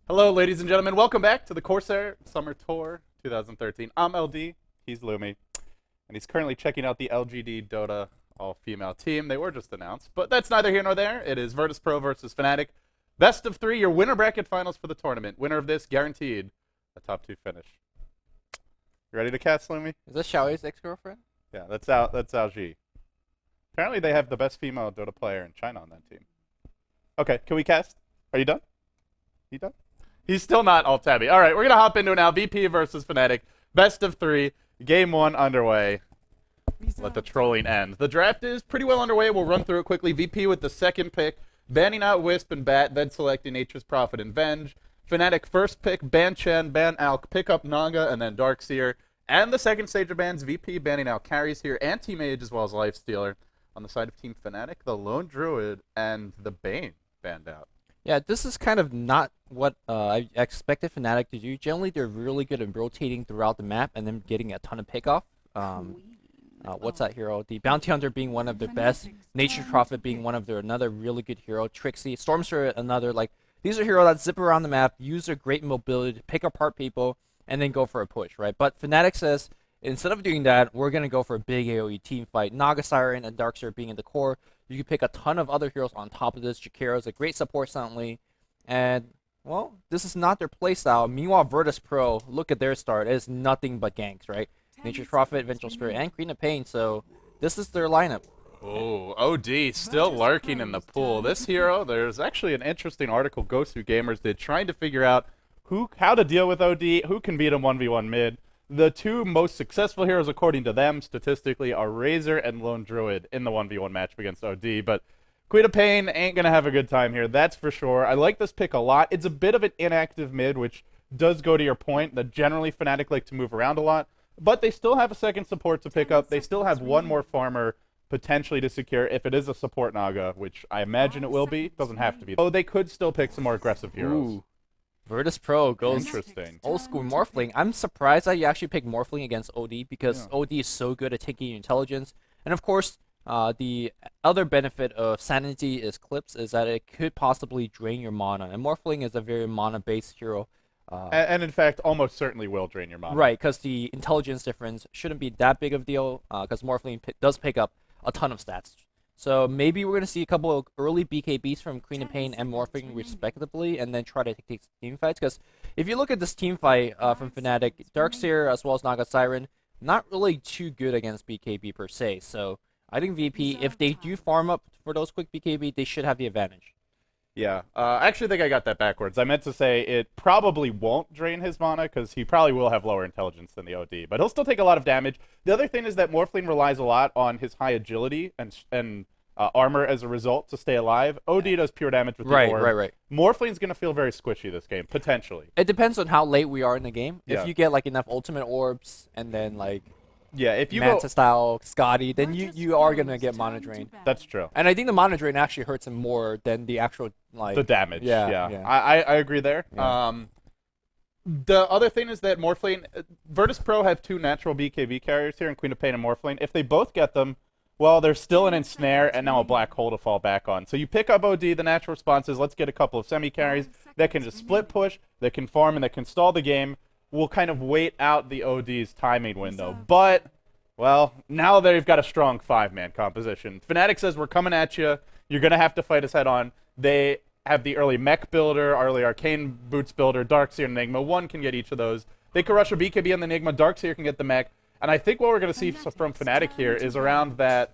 Hello, ladies and gentlemen. Welcome back to the Corsair Summer Tour 2013. I'm LD. He's Lumi. And he's currently checking out the LGD Dota all-female team. They were just announced, but that's neither here nor there. It is Virtus Pro versus fnatic. Best of 3, your winner bracket finals for the tournament. Winner of this, guaranteed a top 2 finish. You ready to cast, Lumi? Is this Xiaoyi's ex-girlfriend? Yeah, that's Zhao Ji. Apparently they have the best female Dota player in China on that team. Okay, can we cast? Are you done? You done? He's still not alt-tabby. All right, we're going to hop into it now. VP versus fnatic. Best of 3. Game 1 underway. Let the trolling end. The draft is pretty well underway. We'll run through it quickly. VP with the second pick, banning out Wisp and Bat, then selecting Nature's Prophet and Venge. fnatic first pick, ban Chen, ban Alk, pick up Naga, and then Darkseer. And the second stage of bans, VP banning out carries here, Anti-Mage as well as Lifestealer. On the side of Team fnatic, the Lone Druid and the Bane banned out. Yeah, this is kind of not what I expected fnatic to do. Generally, they're really good at rotating throughout the map and then getting a ton of pickoff. What's that hero? The Bounty Hunter being one of their best. Nature's Prophet being one of their another really good hero. Trixie, Stormster another. Like, these are heroes that zip around the map, use their great mobility to pick apart people, and then go for a push, right? But fnatic says, instead of doing that, we're going to go for a big AoE team fight. Naga Siren and Darkseer being in the core. You can pick a ton of other heroes on top of this. Jakiro is a great support silently. And, well, this is not their playstyle. Meanwhile, Virtus Pro, look at their start. It is nothing but ganks, right? Nature's Prophet, Vengeful Spirit, and Queen of Pain. So this is their lineup. Oh, OD still lurking in the pool. This hero, there's actually an interesting article Ghost Gamers did trying to figure out how to deal with OD, who can beat him 1v1 mid. The two most successful heroes, according to them, statistically, are Razor and Lone Druid in the 1v1 matchup against OD. But Queen of Pain ain't going to have a good time here, that's for sure. I like this pick a lot. It's a bit of an inactive mid, which does go to your point that generally fnatic like to move around a lot. But they still have a second support to pick up. They still have one more farmer potentially to secure if it is a support Naga, which I imagine it will be. Doesn't have to be. Oh, they could still pick some more aggressive heroes. Ooh. Virtus Pro goes old school Morphling. I'm surprised that you actually picked Morphling against OD because OD is so good at taking your intelligence. And of course, the other benefit of Sanity is Clips is that it could possibly drain your mana. And Morphling is a very mana-based hero. And in fact, almost certainly will drain your mana. Right, because the intelligence difference shouldn't be that big of a deal because Morphling does pick up a ton of stats. So maybe we're going to see a couple of early BKBs from Queen of Pain and Morphling respectively, and then try to take team fights. Because if you look at this team fight from fnatic, Darkseer as well as Naga Siren, not really too good against BKB per se. So I think VP, if they do farm up for those quick BKB, they should have the advantage. Yeah, I actually think I got that backwards. I meant to say it probably won't drain his mana because he probably will have lower intelligence than the OD, but he'll still take a lot of damage. The other thing is that Morphling relies a lot on his high agility and armor as a result to stay alive. OD does pure damage with the orb. Right. Morphling's going to feel very squishy this game, potentially. It depends on how late we are in the game. Yeah. If you get like enough ultimate orbs and then like if you Manta style Scotty, then you are gonna get mana drain. That's true. And I think the mana drain actually hurts him more than the actual the damage. Yeah. I agree there. Yeah. The other thing is that Morphling, Virtus Pro have two natural BKB carriers here in Queen of Pain and Morphling. If they both get them, well, there's still an ensnare and now a black hole to fall back on. So you pick up OD, the natural response is let's get a couple of semi-carries that can just split push, that can farm, and that can stall the game. We'll kind of wait out the OD's timing window. But, well, now they've got a strong 5-man composition. fnatic says we're coming at you. You're going to have to fight us head on. They have the early mech builder, early arcane boots builder, Darkseer and Enigma. One can get each of those. They can rush a BKB on the Enigma. Darkseer can get the mech. And I think what we're going to see from fnatic here is around that,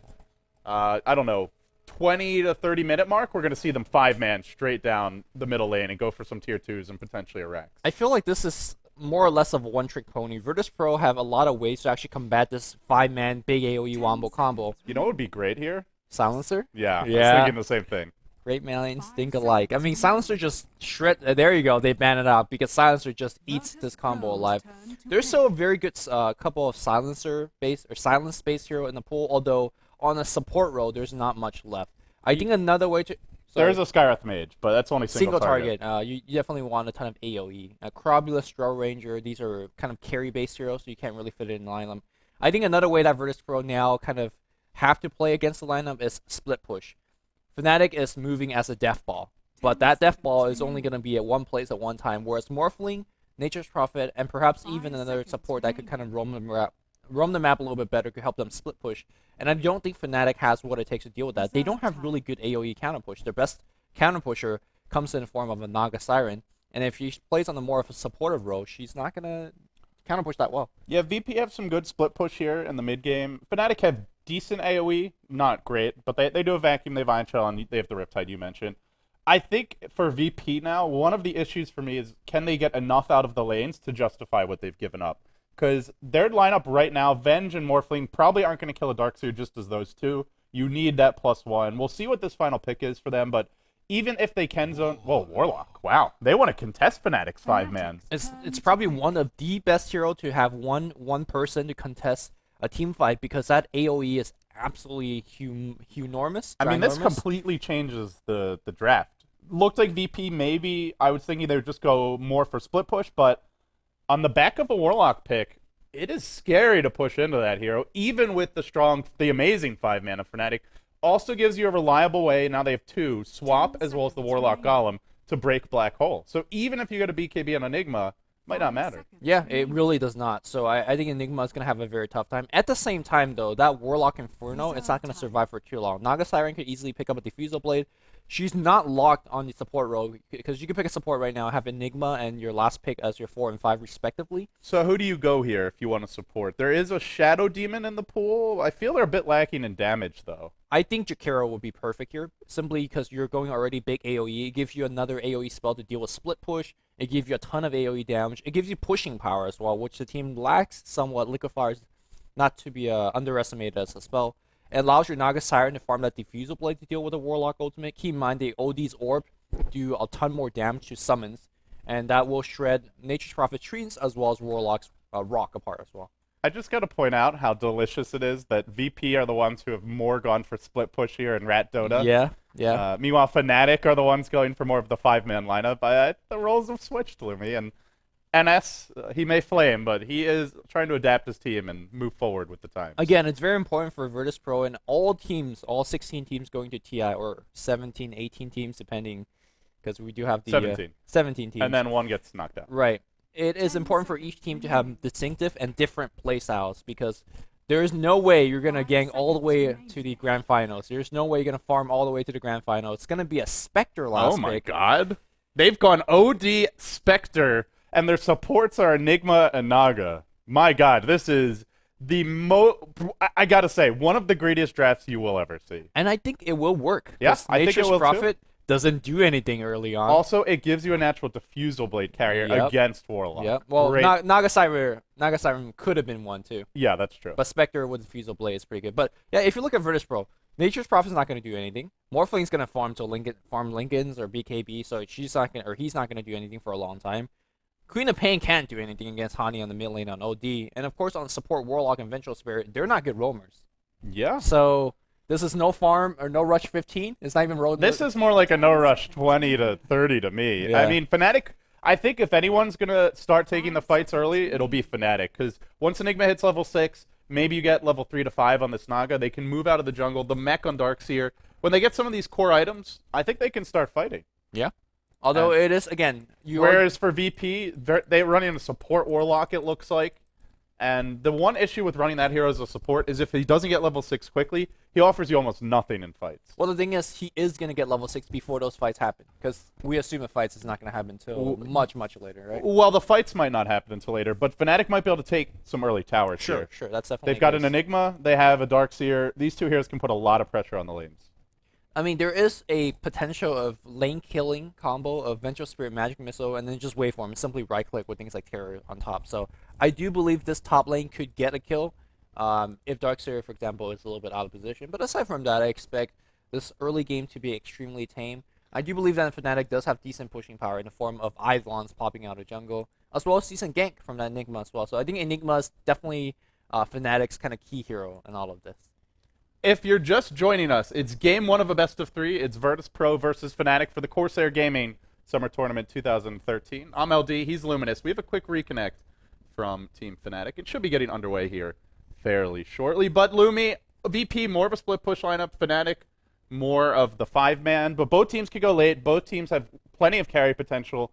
I don't know, 20 to 30 minute mark, we're going to see them 5-man straight down the middle lane and go for some tier 2s and potentially a Rex. I feel like this is more or less of a one-trick pony. Virtus Pro have a lot of ways to actually combat this 5-man big AoE wombo combo. You know what would be great here? Silencer? Yeah, I was Yeah. thinking the same thing. Great minds think alike. I mean, Silencer just shred. There you go. They ban it out because Silencer just eats this combo alive. There's still a very good couple of Silencer-based or silence-based hero in the pool, although on a support role, there's not much left. I think another way to... There is a Skywrath Mage, but that's only single target. You definitely want a ton of AoE. Corobulus, Straw Ranger, these are kind of carry-based heroes, so you can't really fit it in lineup. I think another way that Virtus Pro now kind of have to play against the lineup is split push. Fnatic is moving as a death ball, but that death ball is only going to be at one place at one time, whereas Morphling, Nature's Prophet, and perhaps even another support that could kind of roam the map a little bit better could help them split push. And I don't think Fnatic has what it takes to deal with that. They don't have really good AoE counter push. Their best counter pusher comes in the form of a Naga Siren, and if she plays on the more of a supportive role, she's not going to counter push that well. Yeah, VP have some good split push here in the mid game. Fnatic have decent AoE, not great, but they do have Vacuum, they have Ion Shell, and they have the Riptide you mentioned. I think for VP now, one of the issues for me is can they get enough out of the lanes to justify what they've given up? Because their lineup right now, Venge and Morphling probably aren't going to kill a Darkseer just as those two. You need that +1. We'll see what this final pick is for them, but even if they can zone... Whoa, Warlock. Wow. They want to contest Fnatic's 5-man. It's probably one of the best hero to have one person to contest a team fight because that AoE is absolutely enormous. I mean, this completely changes the draft. Looked like VP maybe, I was thinking they would just go more for split push, but on the back of a Warlock pick, it is scary to push into that hero, even with the amazing 5-man of Fnatic. Also gives you a reliable way, now they have two, Swap as well as the Warlock Golem, to break Black Hole. So even if you go to BKB on Enigma, might not matter. Yeah, it really does not. So I think Enigma is going to have a very tough time. At the same time, though, that Warlock Inferno, it's not going to survive for too long. Naga Siren could easily pick up a Diffusal Blade. She's not locked on the support role, because you can pick a support right now, have Enigma and your last pick as your 4 and 5 respectively. So who do you go here if you want to support? There is a Shadow Demon in the pool. I feel they're a bit lacking in damage, though. I think Jakiro would be perfect here, simply because you're going already big AoE. It gives you another AoE spell to deal with split push. It gives you a ton of AoE damage. It gives you pushing power as well, which the team lacks somewhat. Liquefire is not to be underestimated as a spell. It allows your Naga Siren to farm that Diffusal Blade to deal with a Warlock ultimate. Keep in mind, the OD's Orb do a ton more damage to summons, and that will shred Nature's Prophet Treants as well as Warlock's Rock apart as well. I just got to point out how delicious it is that VP are the ones who have more gone for split push here in Rat Dota. Yeah. Meanwhile, Fnatic are the ones going for more of the 5-man lineup. The roles have switched, Lumi, and NS, he may flame, but he is trying to adapt his team and move forward with the times. Again, it's very important for Virtus Pro and all teams, all 16 teams going to TI, or 17, 18 teams, depending, because we do have the 17 teams. And then one gets knocked out. Right. It is important for each team to have distinctive and different playstyles, because there is no way you're going to gang all the way to the grand finals. There's no way you're going to farm all the way to the grand final. It's going to be a Spectre last pick. Oh my god. They've gone OD Spectre, and their supports are Enigma and Naga. My god, this is the I gotta say, one of the greatest drafts you will ever see. And I think it will work. Yeah, I think it will Prophet doesn't do anything early on. Also, it gives you a natural Diffusal Blade carrier against Warlock. Yeah. Well, Naga Siren could have been one too. Yeah, that's true. But Spectre with Diffusal Blade is pretty good. But yeah, if you look at Virtus Pro, Nature's Prophet's not going to do anything. Morphling's going to farm Lincolns or BKB, so he's not going to do anything for a long time. Queen of Pain can't do anything against Hani on the mid lane on OD. And of course on support Warlock and Vengeful Spirit, they're not good roamers. Yeah. So this is no farm or no rush 15. It's not even road. This is more like a no rush 20 to 30 to me. Yeah. I mean, Fnatic, I think if anyone's going to start taking the fights early, it'll be Fnatic. Because once Enigma hits level 6, maybe you get level 3 to 5 on this Naga, they can move out of the jungle. The mech on Darkseer, when they get some of these core items, I think they can start fighting. Yeah. Although it is, again... Whereas for VP, they're running a support Warlock, it looks like. And the one issue with running that hero as a support is if he doesn't get level 6 quickly, he offers you almost nothing in fights. Well, the thing is, he is going to get level 6 before those fights happen. Because we assume the fights is not going to happen until much, much later, right? Well, the fights might not happen until later, but Fnatic might be able to take some early towers here. Sure, that's definitely They've got an Enigma, they have a Darkseer. These two heroes can put a lot of pressure on the lanes. I mean, there is a potential of lane-killing combo of Vengeful Spirit, Magic Missile, and then just waveform and simply right-click with things like Terror on top. So I do believe this top lane could get a kill, if Darkseer, for example, is a little bit out of position. But aside from that, I expect this early game to be extremely tame. I do believe that Fnatic does have decent pushing power in the form of Eidolons popping out of jungle, as well as decent gank from that Enigma as well. So I think Enigma is definitely Fnatic's kind of key hero in all of this. If you're just joining us, it's game 1 of a best of 3. It's Virtus Pro versus Fnatic for the Corsair Gaming Summer Tournament 2013. I'm LD, he's Luminous. We have a quick reconnect from Team Fnatic. It should be getting underway here fairly shortly. But Lumi, VP, more of a split push lineup. Fnatic, more of the 5-man. But both teams could go late. Both teams have plenty of carry potential.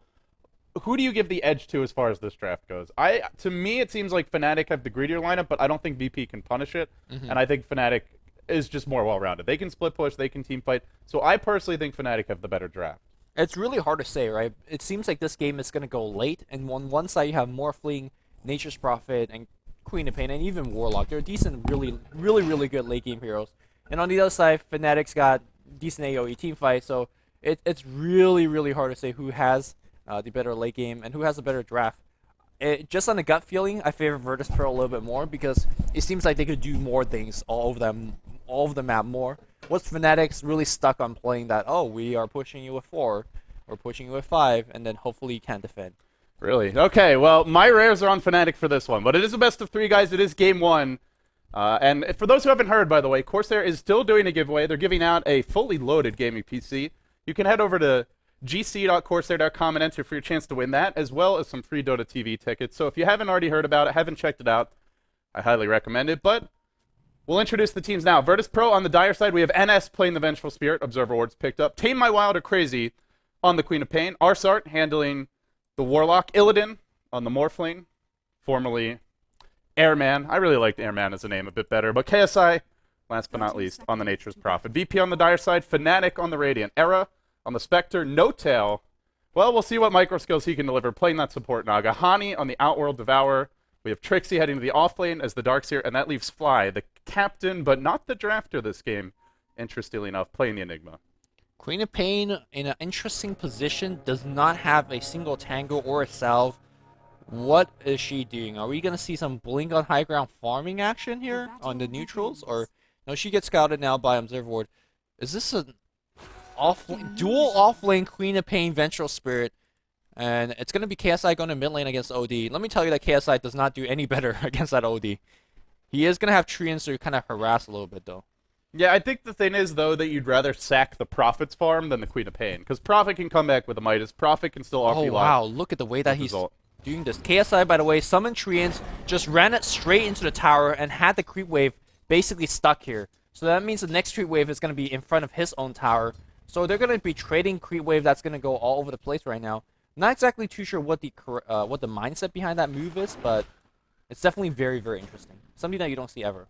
Who do you give the edge to as far as this draft goes? To me, it seems like Fnatic have the greedier lineup, but I don't think VP can punish it. And I think Fnatic is just more well-rounded. They can split push, they can team fight. So I personally think Fnatic have the better draft. It's really hard to say, right? It seems like this game is going to go late, and on one side you have Morphling, Nature's Prophet, and Queen of Pain, and even Warlock. They're decent, really good late game heroes. And on the other side, Fnatic's got decent AoE team fight, so it's really hard to say who has the better late game and who has a better draft. Just on the gut feeling, I favor Virtus Pro a little bit more because it seems like they could do more things all over the map more. What's Fnatic's really stuck on playing that, oh, we are pushing you with 4, or pushing you with 5, and then hopefully you can't defend. Really? Okay, well, my rares are on Fnatic for this one, but it is a best of 3, guys. It is game 1. And for those who haven't heard, by the way, Corsair is still doing a giveaway. They're giving out a fully loaded gaming PC. You can head over to gc.corsair.com and enter for your chance to win that, as well as some free Dota TV tickets. So if you haven't already heard about it, haven't checked it out, I highly recommend it. But we'll introduce the teams now. Virtus Pro on the Dire side, we have NS playing the Vengeful Spirit. Observer Wards picked up. Tame My Wild or Crazy on the Queen of Pain. ars-art handling the Warlock. Illidan on the Morphling, formerly Airman. I really liked Airman as a name a bit better. But KSI, last but not least, on the Nature's Prophet. VP on the Dire side. Fnatic on the Radiant. Era on the Spectre. No Tail. Well, we'll see what micro skills he can deliver playing that support Naga. Hani on the Outworld Devourer. We have Trixie heading to the offlane as the Darkseer, and that leaves Fly, the captain, but not the drafter this game, interestingly enough, playing the Enigma. Queen of Pain, in an interesting position, does not have a single tango or a salve. What is she doing? Are we going to see some Blink on high ground farming action here on the neutrals? Or no, she gets scouted now by Observer Ward. Is this an dual offlane Queen of Pain Vengeful Spirit? And it's going to be KSI going to mid lane against OD. Let me tell you that KSI does not do any better against that OD. He is going to have treants to kind of harass a little bit, though. Yeah, I think the thing is, though, that you'd rather sack the Prophet's farm than the Queen of Pain. Because Prophet can come back with a Midas. Prophet can still offer you wow, look at the way that he's doing this. KSI, by the way, summoned treants, just ran it straight into the tower, and had the creep wave basically stuck here. So that means the next creep wave is going to be in front of his own tower. So they're going to be trading creep wave that's going to go all over the place right now. Not exactly too sure what the mindset behind that move is, but it's definitely very interesting. Something that you don't see ever.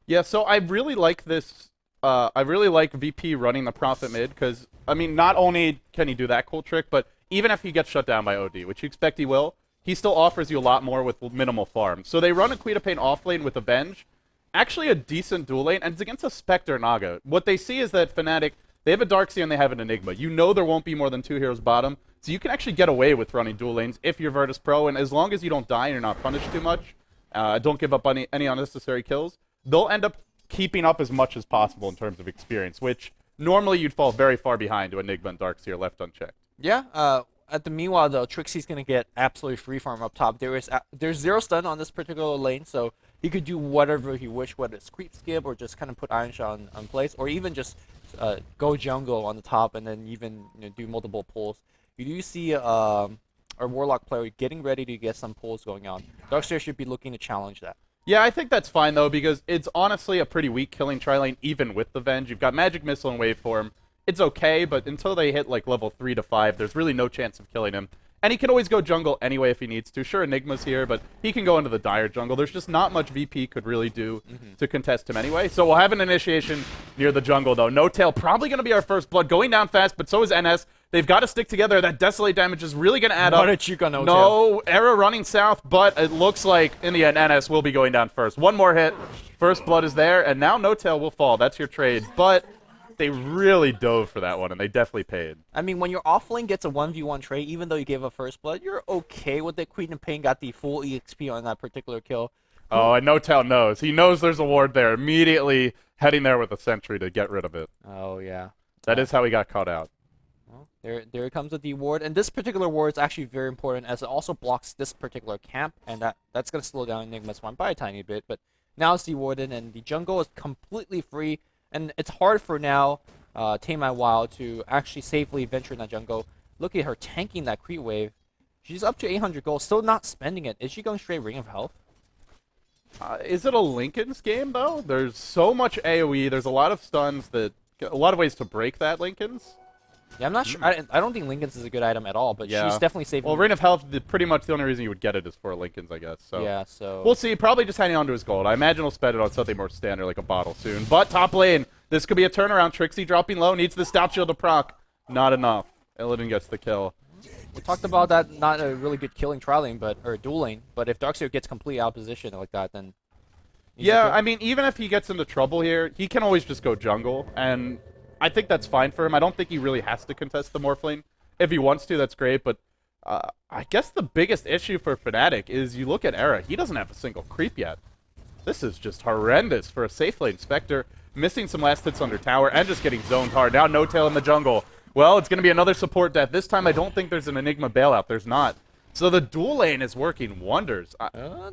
Yeah, so I really like this. I really like VP running the Prophet mid because, I mean, not only can he do that cool trick, but even if he gets shut down by OD, which you expect he will, he still offers you a lot more with minimal farm. So they run a Queen of Pain offlane with Avenge. Actually a decent dual lane, and it's against a Spectre Naga. What they see is that Fnatic, they have a Darkseer and they have an Enigma. You know there won't be more than 2 heroes bottom, so you can actually get away with running dual lanes if you're Virtus Pro, and as long as you don't die and you're not punished too much, don't give up any unnecessary kills, they'll end up keeping up as much as possible in terms of experience, which normally you'd fall very far behind to Enigma and Darkseer left unchecked. Yeah, at the meanwhile, though, Trixie's going to get absolutely free farm up top. There's 0 stun on this particular lane, so he could do whatever he wish, whether it's creep skip or just kind of put Iron Shot on place, or even just go jungle on the top and then even do multiple pulls. You do see our Warlock player getting ready to get some pulls going on. Darkseer should be looking to challenge that. Yeah, I think that's fine, though, because it's honestly a pretty weak killing tri-lane, even with the Venge. You've got Magic Missile and Waveform. It's okay, but until they hit, like, level 3 to 5, there's really no chance of killing him. And he can always go jungle anyway if he needs to. Sure, Enigma's here, but he can go into the Dire jungle. There's just not much VP could really do to contest him anyway. So we'll have an initiation near the jungle, though. No Tail probably going to be our first blood. Going down fast, but so is NS. They've got to stick together. That Desolate damage is really going to add up. What a cheek on No Tail. No, Era running south, but it looks like, in the end, NS will be going down first. One more hit. First blood is there, and now No Tail will fall. That's your trade. But they really dove for that one, and they definitely paid. I mean, when your offlane gets a 1v1 trade, even though you gave a first blood, you're okay with it. Queen of Pain got the full EXP on that particular kill. Oh, and NoTel knows. He knows there's a ward there. Immediately heading there with a sentry to get rid of it. Oh, yeah. That is how he got caught out. Well, there comes the ward, and this particular ward is actually very important as it also blocks this particular camp, and that's going to slow down Enigma's farm by a tiny bit, but now it's dewarded, and the jungle is completely free, and it's hard for now Tame My Wild to actually safely venture in that jungle. Look at her tanking that creep wave. She's up to 800 gold, still not spending it. Is she going straight Ring of Health? Is it a Linken's game, though? There's so much AoE. There's a lot of stuns that... A lot of ways to break that Linken's. Yeah, I'm not sure. I don't think Linken's is a good item at all, but she's definitely saving. Well, Ring of Health, pretty much the only reason you would get it is for Linken's, I guess. So. Yeah, so... We'll see. Probably just hanging on to his gold. I imagine he'll spend it on something more standard, like a bottle soon. But top lane, this could be a turnaround. Trixie dropping low, needs the stout shield to proc. Not enough. Illidan gets the kill. We talked about that, not a really good killing tri lane, or dual lane, but if Darkseer gets completely out of position like that, then... Yeah, I mean, even if he gets into trouble here, he can always just go jungle, and I think that's fine for him. I don't think he really has to contest the Morph lane. If he wants to, that's great, but I guess the biggest issue for Fnatic is you look at Era, he doesn't have a single creep yet. This is just horrendous for a safe lane Spectre, missing some last hits under tower, and just getting zoned hard. Now NoTel in the jungle. Well, it's going to be another support death. This time I don't think there's an Enigma bailout. There's not. So the dual lane is working wonders.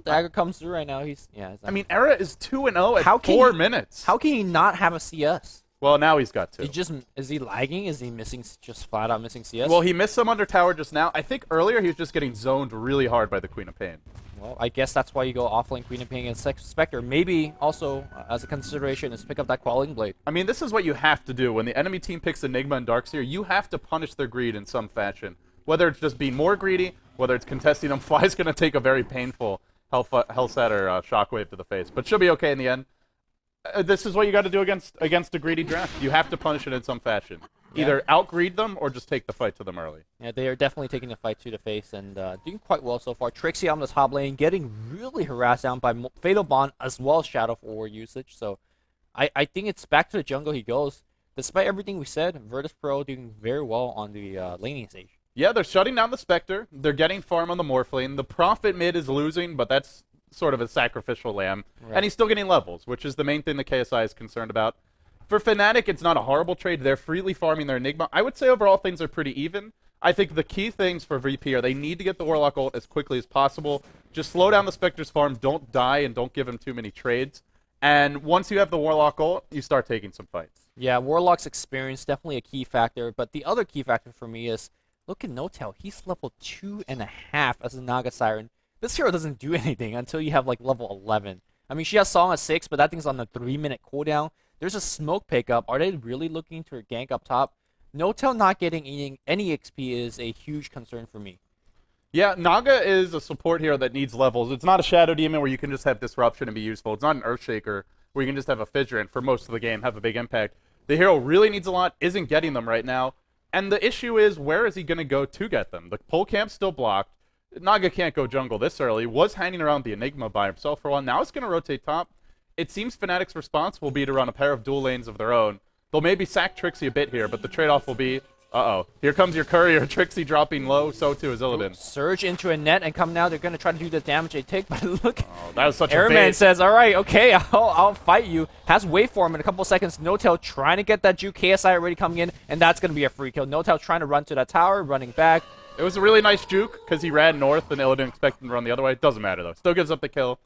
Dagger comes through right now. I mean, Era is 2-0 at 4 minutes. How can he not have a CS? Well, now he's got 2. Is he lagging? Is he missing, just flat out missing CS? Well, he missed some under tower just now. I think earlier he was just getting zoned really hard by the Queen of Pain. Well, I guess that's why you go offlane Queen of Pain against Spectre. Maybe also, as a consideration, is pick up that Quelling Blade. I mean, this is what you have to do. When the enemy team picks Enigma and Darkseer, you have to punish their greed in some fashion. Whether it's just being more greedy, whether it's contesting them. Fly's going to take a very painful Hellsetter shockwave to the face. But she'll be okay in the end. This is what you got to do against a greedy draft. You have to punish it in some fashion. Either outgreed them or just take the fight to them early. Yeah, they are definitely taking the fight to the face and doing quite well so far. Trixie on the top lane getting really harassed down by Fatal Bond as well as Shadow for war usage. So I think it's back to the jungle he goes. Despite everything we said, Virtus Pro doing very well on the laning stage. Yeah, they're shutting down the Spectre. They're getting farm on the Morph lane. The Prophet mid is losing, but that's sort of a sacrificial lamb. Right. And he's still getting levels, which is the main thing the KSI is concerned about. For Fnatic, it's not a horrible trade. They're freely farming their Enigma. I would say overall things are pretty even. I think the key things for VP are they need to get the Warlock ult as quickly as possible. Just slow down the Spectre's farm. Don't die and don't give him too many trades. And once you have the Warlock ult, you start taking some fights. Yeah, Warlock's experience definitely a key factor. But the other key factor for me is, look at NoTel. He's level 2.5 as a Naga Siren. This hero doesn't do anything until you have like level 11. I mean, she has Song at 6, but that thing's on a 3-minute cooldown. There's a smoke pickup. Are they really looking to gank up top? NoTel not getting any XP is a huge concern for me. Yeah, Naga is a support hero that needs levels. It's not a Shadow Demon where you can just have Disruption and be useful. It's not an Earthshaker where you can just have a Fissure and for most of the game have a big impact. The hero really needs a lot, isn't getting them right now. And the issue is, where is he going to go to get them? The pole camp's still blocked. Naga can't go jungle this early. Was hanging around the Enigma by himself for a while. Now it's going to rotate top. It seems Fnatic's response will be to run a pair of dual lanes of their own. They'll maybe sack Trixie a bit here, but the trade-off will be, here comes your courier. Trixie dropping low, so too is Illidan. Surge into a net and come now. They're going to try to do the damage they take, but look. Oh, that was such a Airman says, all right, okay, I'll fight you. Has waveform in a couple seconds. NoTel trying to get that juke. KSI already coming in, and that's going to be a free kill. NoTel trying to run to that tower, running back. It was a really nice juke because he ran north and Illidan expected him to run the other way. Doesn't matter, though. Still gives up the kill.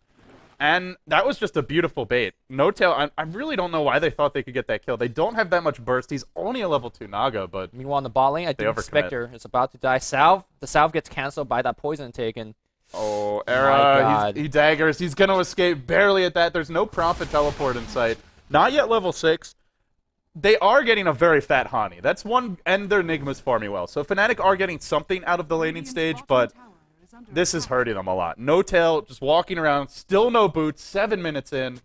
And that was just a beautiful bait. NoTel, I really don't know why they thought they could get that kill. They don't have that much burst. He's only a level 2 Naga, but... Meanwhile, on the bot lane, I think Spectre is about to die. Salve. The salve gets canceled by that poison taken. Oh, Era, he daggers. He's going to escape barely at that. There's no Prophet teleport in sight. Not yet level 6. They are getting a very fat Hani. That's one, and their Enigma's farming well. So Fnatic are getting something out of the laning stage, but... this is hurting them a lot. NoTel just walking around, still no boots, 7 minutes in.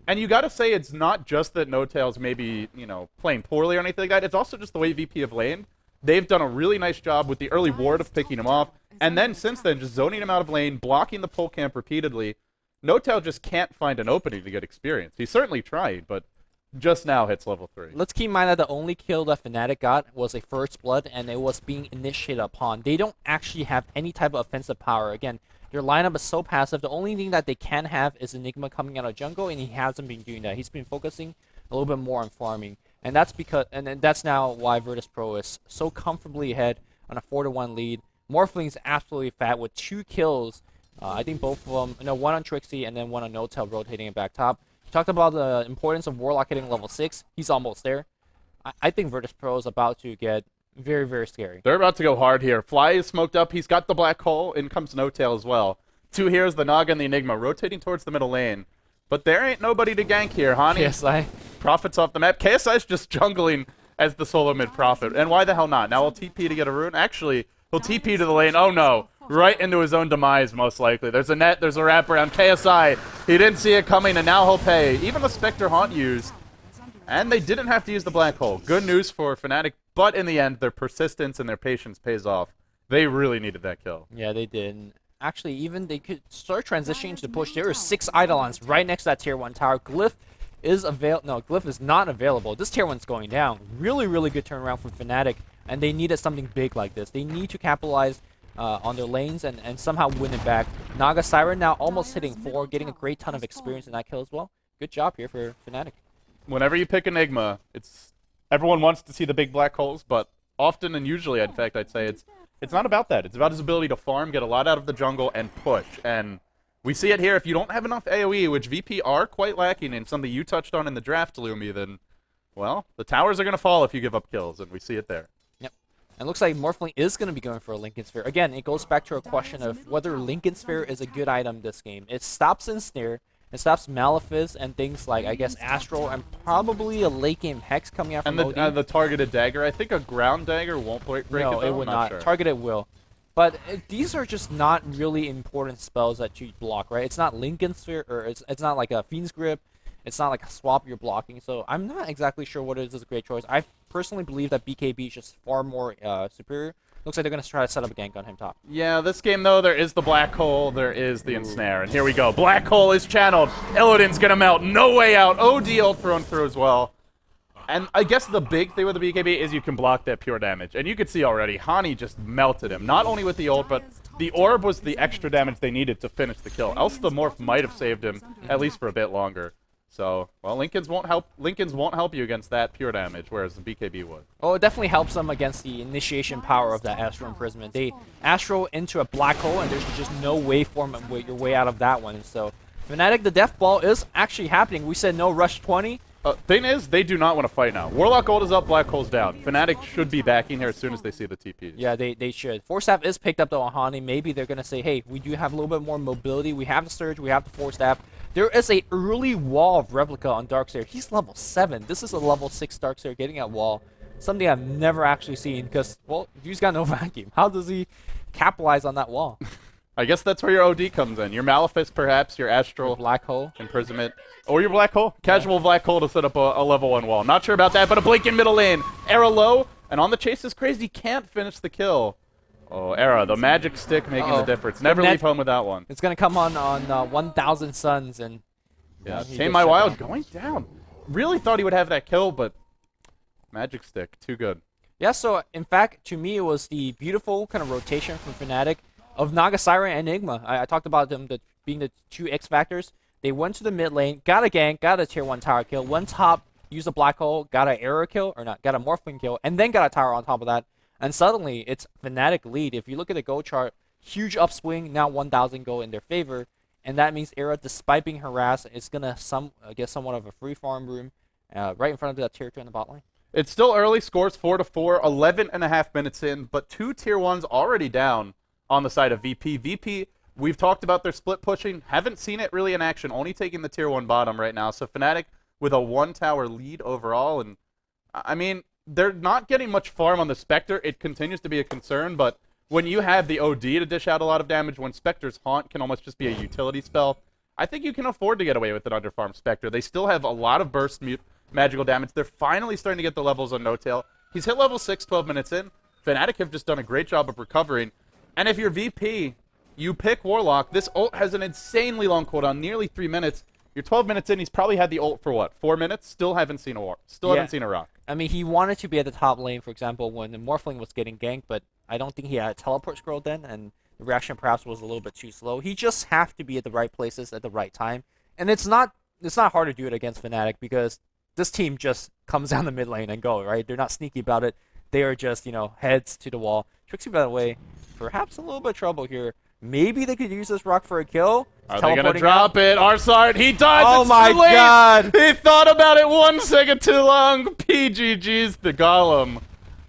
And you got to say it's not just that NoTel's maybe, playing poorly or anything like that. It's also just the way VP have laned. They've done a really nice job with the early ward of picking him off. And then since then, just zoning him out of lane, blocking the pole camp repeatedly. NoTel just can't find an opening to get experience. He's certainly tried, but just now hits level 3. Let's keep in mind that the only kill that Fnatic got was a first blood, and it was being initiated upon. They don't actually have any type of offensive power. Again, Their lineup is so passive. The only thing that they can have is Enigma coming out of jungle, and he hasn't been doing that. He's been focusing a little bit more on farming, and that's because, and that's now why Virtus Pro is so comfortably ahead on a 4-1 lead. Morphling is absolutely fat with 2 kills. I think both of them, one on Trixie and then one on No-Tail rotating it back top. You talked about the importance of Warlock hitting level 6. He's almost there. I think Virtus Pro is about to get very, very scary. They're about to go hard here. Fly is smoked up. He's got the black hole. In comes No-Tail as well. 2 heroes, the Naga and the Enigma, rotating towards the middle lane. But there ain't nobody to gank here. Hani KSI profits off the map. KSI's just jungling as the solo mid prophet. And why the hell not? Now he'll TP to get a rune. Actually, he'll TP to the lane. Oh no. Right into his own demise, most likely. There's a net, there's a wraparound. KSI, he didn't see it coming, and now he'll pay. Even the Spectre Haunt used. And they didn't have to use the black hole. Good news for Fnatic, but in the end, their persistence and their patience pays off. They really needed that kill. Yeah, they did. And actually, even they could start transitioning to the push. There are 6 Eidolons right next to that tier 1 tower. Glyph is Glyph is not available. This tier 1's going down. Really, really good turnaround from Fnatic, and they needed something big like this. They need to capitalize on their lanes and somehow win it back. Naga Siren now almost hitting 4, getting a great ton of experience in that kill as well. Good job here for Fnatic. Whenever you pick Enigma, everyone wants to see the big black holes, but often and usually, in fact, I'd say it's not about that. It's about his ability to farm, get a lot out of the jungle, and push. And we see it here. If you don't have enough AoE, which VP are quite lacking, and something you touched on in the draft, Lumi, then, well, the towers are going to fall if you give up kills, and we see it there. Yep. And looks like Morphling is going to be going for a Lincoln Sphere. Again, it goes back to a question of whether Lincoln Sphere is a good item this game. It stops Ensnare. It stops Malefice and things like, I guess, Astral, and probably a late game Hex coming out from OD. And the targeted dagger. I think a ground dagger won't break it, though. No, it would not. Sure. Targeted will. But these are just not really important spells that you block, right? It's not Lincoln Sphere, or it's not like a Fiend's Grip. It's not like a swap you're blocking. So I'm not exactly sure what is a great choice. I personally believe that BKB is just far more superior. Looks like they're going to try to set up a gank on him top. Yeah, this game, though, there is the black hole, there is the ensnare, and here we go. Black hole is channeled. Illidan's going to melt. No way out. OD ult thrown through as well. And I guess the big thing with the BKB is you can block that pure damage. And you can see already, Hani just melted him. Not only with the ult, but the orb was the extra damage they needed to finish the kill. Else the morph might have saved him, at least for a bit longer. So, well, Lincolns won't help you against that pure damage, whereas the BKB would. Oh, it definitely helps them against the initiation power of that Astral Imprisonment. They Astral into a black hole, and there's just no way form your way out of that one. So, Fnatic, the Death Ball is actually happening. We said no rush 20. Thing is, they do not want to fight now. Warlock ult is up, Black Hole's down. Fnatic should be backing here as soon as they see the TPs. Yeah, they should. Force Staff is picked up though on Hani. Maybe they're going to say, hey, we do have a little bit more mobility. We have the Surge, we have the Force Staff. There is a early wall of Replica on Darkseer. He's level 7. This is a level 6 Darkseer getting at wall. Something I've never actually seen because, well, dude's got no vacuum. How does he capitalize on that wall? I guess that's where your OD comes in. Your Malefice, perhaps, your Astral. Your Black Hole. Imprisonment. Or your Black Hole. Casual Black Hole to set up a level 1 wall. Not sure about that, but a blink in middle lane. Era low, and on the chase is crazy. Can't finish the kill. Oh, Era, the magic stick making the difference. Never leave home without one. It's going to come on 1,000 Suns, and yeah, Tame My Wild going down. Really thought he would have that kill, but magic stick, too good. Yeah, so in fact, to me, it was the beautiful kind of rotation from Fnatic of Naga Siren and Enigma. I talked about them being the 2 X factors. They went to the mid lane, got a gank, got a tier 1 tower kill, went top, used a black hole, got an arrow kill, or not, got a morphling kill, and then got a tower on top of that. And suddenly, it's Fnatic lead. If you look at the go chart, huge upswing, now 1,000 go in their favor. And that means Era, despite being harassed, is going to get somewhat of a free farm room right in front of that tier 2 in the bot lane. It's still early, scores 4-4, 11.5 minutes in, but 2 tier 1s already down on the side of VP. VP, we've talked about their split pushing, haven't seen it really in action, only taking the tier 1 bottom right now. So Fnatic with a 1 tower lead overall, and I mean, they're not getting much farm on the Spectre. It continues to be a concern, but when you have the OD to dish out a lot of damage, when Spectre's Haunt can almost just be a utility spell, I think you can afford to get away with an underfarmed Spectre. They still have a lot of burst magical damage. They're finally starting to get the levels on No-Tail. He's hit level 6 12 minutes in. Fnatic have just done a great job of recovering. And if you're VP, you pick Warlock. This ult has an insanely long cooldown, nearly 3 minutes. You're 12 minutes in. He's probably had the ult for what, 4 minutes? Still haven't seen a war. Haven't seen a rock. I mean, he wanted to be at the top lane, for example, when the Morphling was getting ganked, but I don't think he had a teleport scroll then, and The reaction perhaps was a little bit too slow. He just have to be at the right places at the right time. And it's not hard to do it against Fnatic because this team just comes down the mid lane and go, right? They're not sneaky about it. They are just, heads to the wall. Trixie, by the way, perhaps a little bit of trouble here. Maybe they could use this rock for a kill. Are they going to drop it? ars-art, he does! Oh it's my too late. god! He thought about it 1 second too long. PGG's the golem.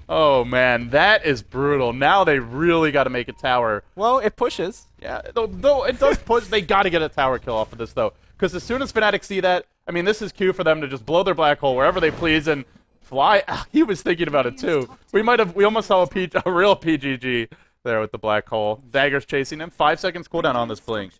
Oh, man, that is brutal. Now they really got to make a tower. Well, it pushes. Yeah, though it does push. They got to get a tower kill off of this, though. Because as soon as Fnatic see that, I mean, this is cue for them to just blow their black hole wherever they please and fly. He was thinking about it, too. We almost saw a real PGG there with the black hole. Dagger's chasing him. 5 seconds cooldown on this blink.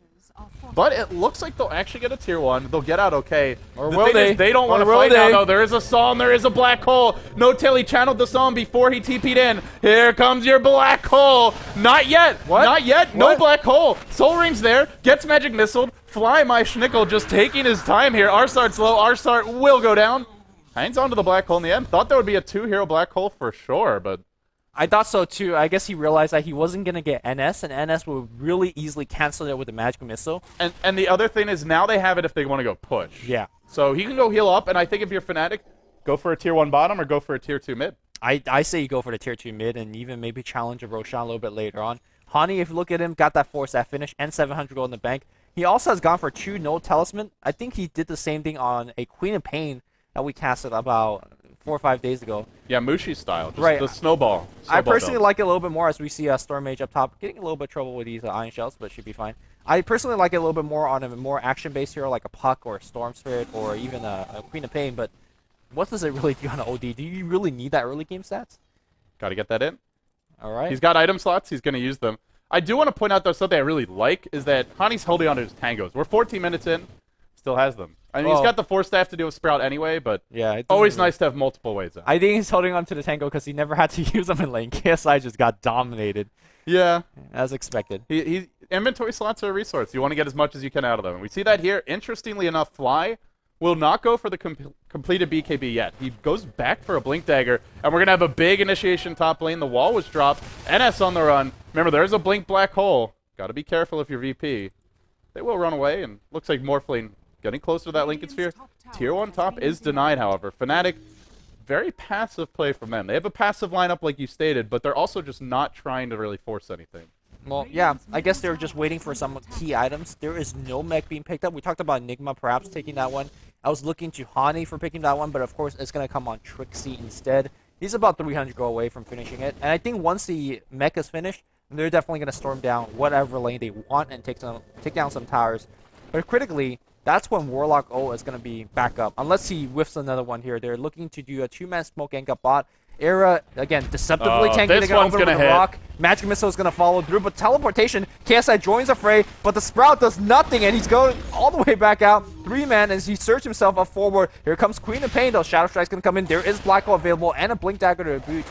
But it looks like they'll actually get a tier 1. They'll get out okay. Or the will thing they? Is they don't want to fight now, though. There is a Psalm. There is a black hole. No tail. He channeled the Psalm before he TP'd in. Here comes your black hole. Not yet. What? Not yet. What? No black hole. Soul Ring's there. Gets magic missiled. Fly my Schnickel just taking his time here. ars-art's low. ars-art will go down. Hangs on to the black hole in the end. Thought there would be a 2-hero black hole for sure, but... I thought so too. I guess he realized that he wasn't going to get NS, and NS would really easily cancel it with the magic missile. And the other thing is now they have it if they want to go push. Yeah. So he can go heal up, and I think if you're Fnatic, go for a tier 1 bottom or go for a tier 2 mid. I say you go for the tier 2 mid and even maybe challenge a Roshan a little bit later on. Hani, if you look at him, got that 4-stat finish and 700 gold in the bank. He also has gone for 2 no talisman. I think he did the same thing on a Queen of Pain that we casted about 4 or 5 days ago. Yeah, Mushi style. Just right. The snowball. I personally like it a little bit more as we see Storm Mage up top getting a little bit of trouble with these Iron Shells, but should be fine. I personally like it a little bit more on a more action-based hero like a Puck or a Storm Spirit or even a Queen of Pain, but what does it really do on an OD? Do you really need that early game stats? Got to get that in. All right. He's got item slots. He's going to use them. I do want to point out, though, something I really like is that Hani's holding on to his tangos. We're 14 minutes in. Still has them. I mean, he's got the 4-staff to deal with Sprout anyway, but yeah, always nice to have multiple ways out. I think he's holding on to the Tango because he never had to use them in lane. KSI just got dominated. Yeah. As expected. Inventory slots are a resource. You want to get as much as you can out of them. And we see that here. Interestingly enough, Fly will not go for the completed BKB yet. He goes back for a Blink Dagger, and we're going to have a big initiation top lane. The wall was dropped. NS on the run. Remember, there's a Blink Black Hole. Got to be careful if you're VP. They will run away, and looks like Morphling getting closer to that Lincoln Sphere. Tier 1 top is denied, however. Fnatic, very passive play from them. They have a passive lineup like you stated, but they're also just not trying to really force anything. Well, yeah, I guess they're just waiting for some key items. There is no mech being picked up. We talked about Enigma perhaps taking that one. I was looking to Hani for picking that one, but of course it's going to come on Trixie instead. He's about 300 go away from finishing it. And I think once the mech is finished, they're definitely going to storm down whatever lane they want and take down some towers. But critically, that's when Warlock O is going to be back up. Unless he whiffs another one here. They're looking to do a 2-man smoke gank up bot. Era, again, deceptively tanking. They're going to open with a rock. Magic Missile is going to follow through, but teleportation, KSI joins the fray, but the Sprout does nothing, and he's going all the way back out. 3-man as he searches himself up forward. Here comes Queen of Pain, though. Shadow Strike's going to come in. There is Black Hole available, and a Blink Dagger to boot.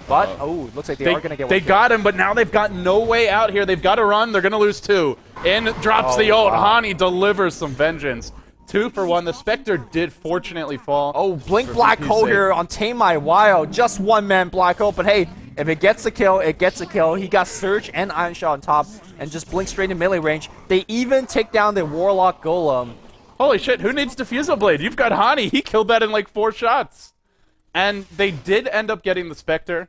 But, looks like they are going to get one. They got him, but now they've got no way out here. They've got to run. They're going to lose 2. In drops the ult. Wow. Hani delivers some vengeance. 2 for 1. The Spectre did fortunately fall. Oh, Blink Black Hole here on Tame My Wild. Just 1-man Black Hole, but hey, if it gets a kill, it gets a kill. He got Surge and Iron Shot on top and just blink straight in melee range. They even take down the Warlock Golem. Holy shit, who needs Diffusal Blade? You've got Hani. He killed that in like 4 shots. And they did end up getting the Spectre,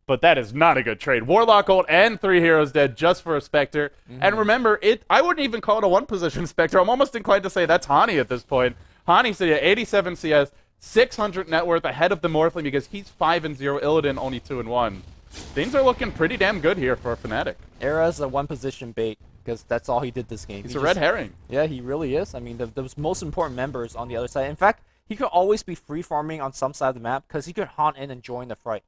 but that is not a good trade. Warlock ult and 3 heroes dead just for a Spectre. And remember, I wouldn't even call it a 1-position Spectre. I'm almost inclined to say that's Hani at this point. Hani said 87 CS, 600 net worth ahead of the Morphling because he's 5-0, Illidan only 2-1. Things are looking pretty damn good here for Fnatic. Era's a 1-position bait because that's all he did this game. He's a red herring. Yeah, he really is. I mean, the most important members on the other side. In fact, he could always be free farming on some side of the map because he could haunt in and join the fight.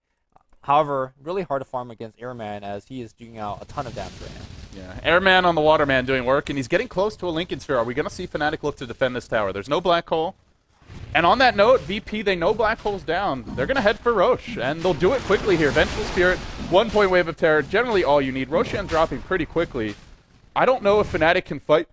However, really hard to farm against Airman as he is doing out a ton of damage right now. Yeah, Airman on the Waterman doing work, and he's getting close to a Lincoln Sphere. Are we going to see Fnatic look to defend this tower? There's no Black Hole. And on that note, VP, they know Black Hole's down. They're going to head for Roche, and they'll do it quickly here. Vengeful Spirit, 1-point Wave of Terror, generally all you need. Roshan dropping pretty quickly. I don't know if Fnatic can fight.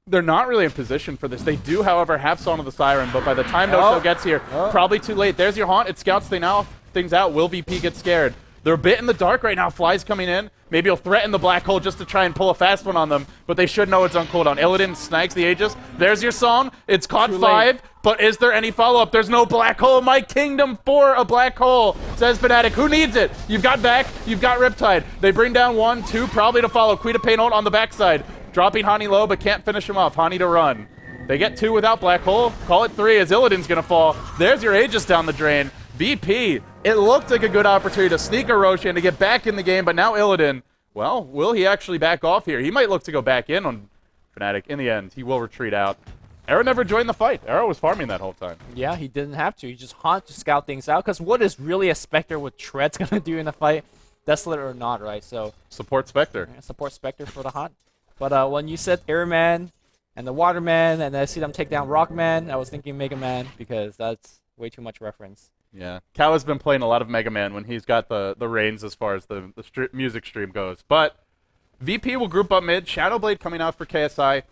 They're not really in position for this. They do, however, have Song of the Siren, but by the time No-Show gets here, probably too late. There's your haunt. It scouts things out. Will VP get scared? They're a bit in the dark right now. Fly's coming in. Maybe he'll threaten the black hole just to try and pull a fast one on them, but they should know it's on cooldown. Illidan snags the Aegis. There's your song. It's caught 5, but is there any follow-up? There's no black hole. My kingdom for a black hole, says fnatic. Who needs it? You've got back. You've got Riptide. They bring down 1, 2, probably to follow. Queen of Pain ult on the backside. Dropping Hani low, but can't finish him off. Hani to run. They get 2 without black hole. Call it 3 as Illidan's going to fall. There's your Aegis down the drain. VP, it looked like a good opportunity to sneak a Roshan to get back in the game, but now Illidan, well, will he actually back off here? He might look to go back in on fnatic. In the end, he will retreat out. Arrow never joined the fight. Arrow was farming that whole time. Yeah, he didn't have to. He just haunt to scout things out, because what is really a Spectre with Tread's going to do in a fight? Desolate or not, right? So support Spectre. Yeah, support Spectre for the haunt. But when you said Airman and the Waterman, and I see them take down Rockman, I was thinking Mega Man, because that's way too much reference. Yeah, Cal has been playing a lot of Mega Man when he's got the reins as far as the music stream goes. But VP will group up mid. Shadowblade coming out for KSI.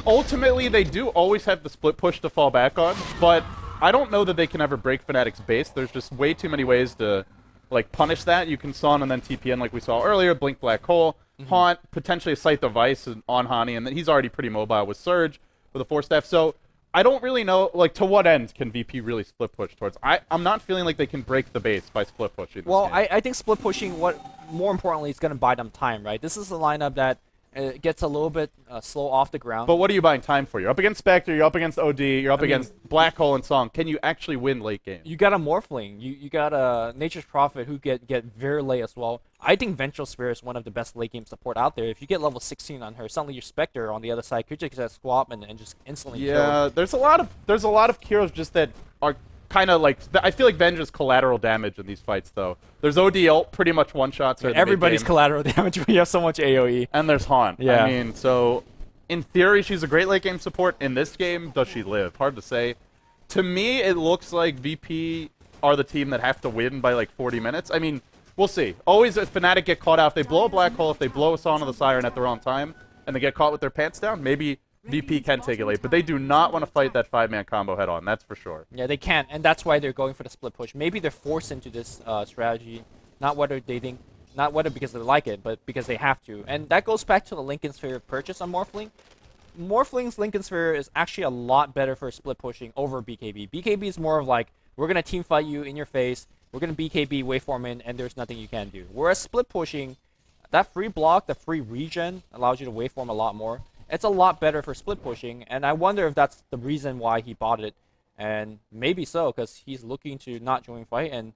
Ultimately, they do always have the split push to fall back on, but I don't know that they can ever break Fnatic's base. There's just way too many ways to like punish that. You can Son and then TPN like we saw earlier, Blink Black Hole, Haunt, potentially a Scythe of Ice on Hani, and then he's already pretty mobile with Surge with a 4-staff. So I don't really know, like, to what end can VP really split push towards? I'm not feeling like they can break the base by split pushing. Well, I think split pushing, more importantly, is going to buy them time, right? This is a lineup that gets a little bit slow off the ground. But what are you buying time for? You're up against Spectre, you're up against OD, you're up against Black Hole and Song. Can you actually win late game? You got a Morphling. You got a Nature's Prophet who get very late as well. I think Vengeful Spirit is one of the best late game support out there. If you get level 16 on her, suddenly your Spectre on the other side could just swap and just instantly kill. Yeah, there's a lot of heroes just that are kind of like, I feel like Venge is collateral damage in these fights though. There's OD ult, pretty much one-shots her. Everybody's collateral damage when you have so much AoE. And there's Haunt. Yeah. I mean, so in theory, she's a great late game support. In this game, does she live? Hard to say. To me, it looks like VP are the team that have to win by like 40 minutes. I mean, we'll see. Always if Fnatic get caught out, if they blow a Black Hole, if they blow a Song of the Siren at the wrong time, and they get caught with their pants down, maybe VP can take it late, but they do not want to fight that 5-man combo head on, that's for sure. Yeah, they can't, and that's why they're going for the split push. Maybe they're forced into this strategy, not whether because they like it, but because they have to. And that goes back to the Lincoln Sphere purchase on Morphling. Morphling's Lincoln Sphere is actually a lot better for split pushing over BKB. BKB is more of like, we're going to team fight you in your face, we're going to BKB waveform in, and there's nothing you can do. Whereas split pushing, that free block, the free regen, allows you to waveform a lot more. It's a lot better for split pushing, and I wonder if that's the reason why he bought it. And maybe so, because he's looking to not join fight and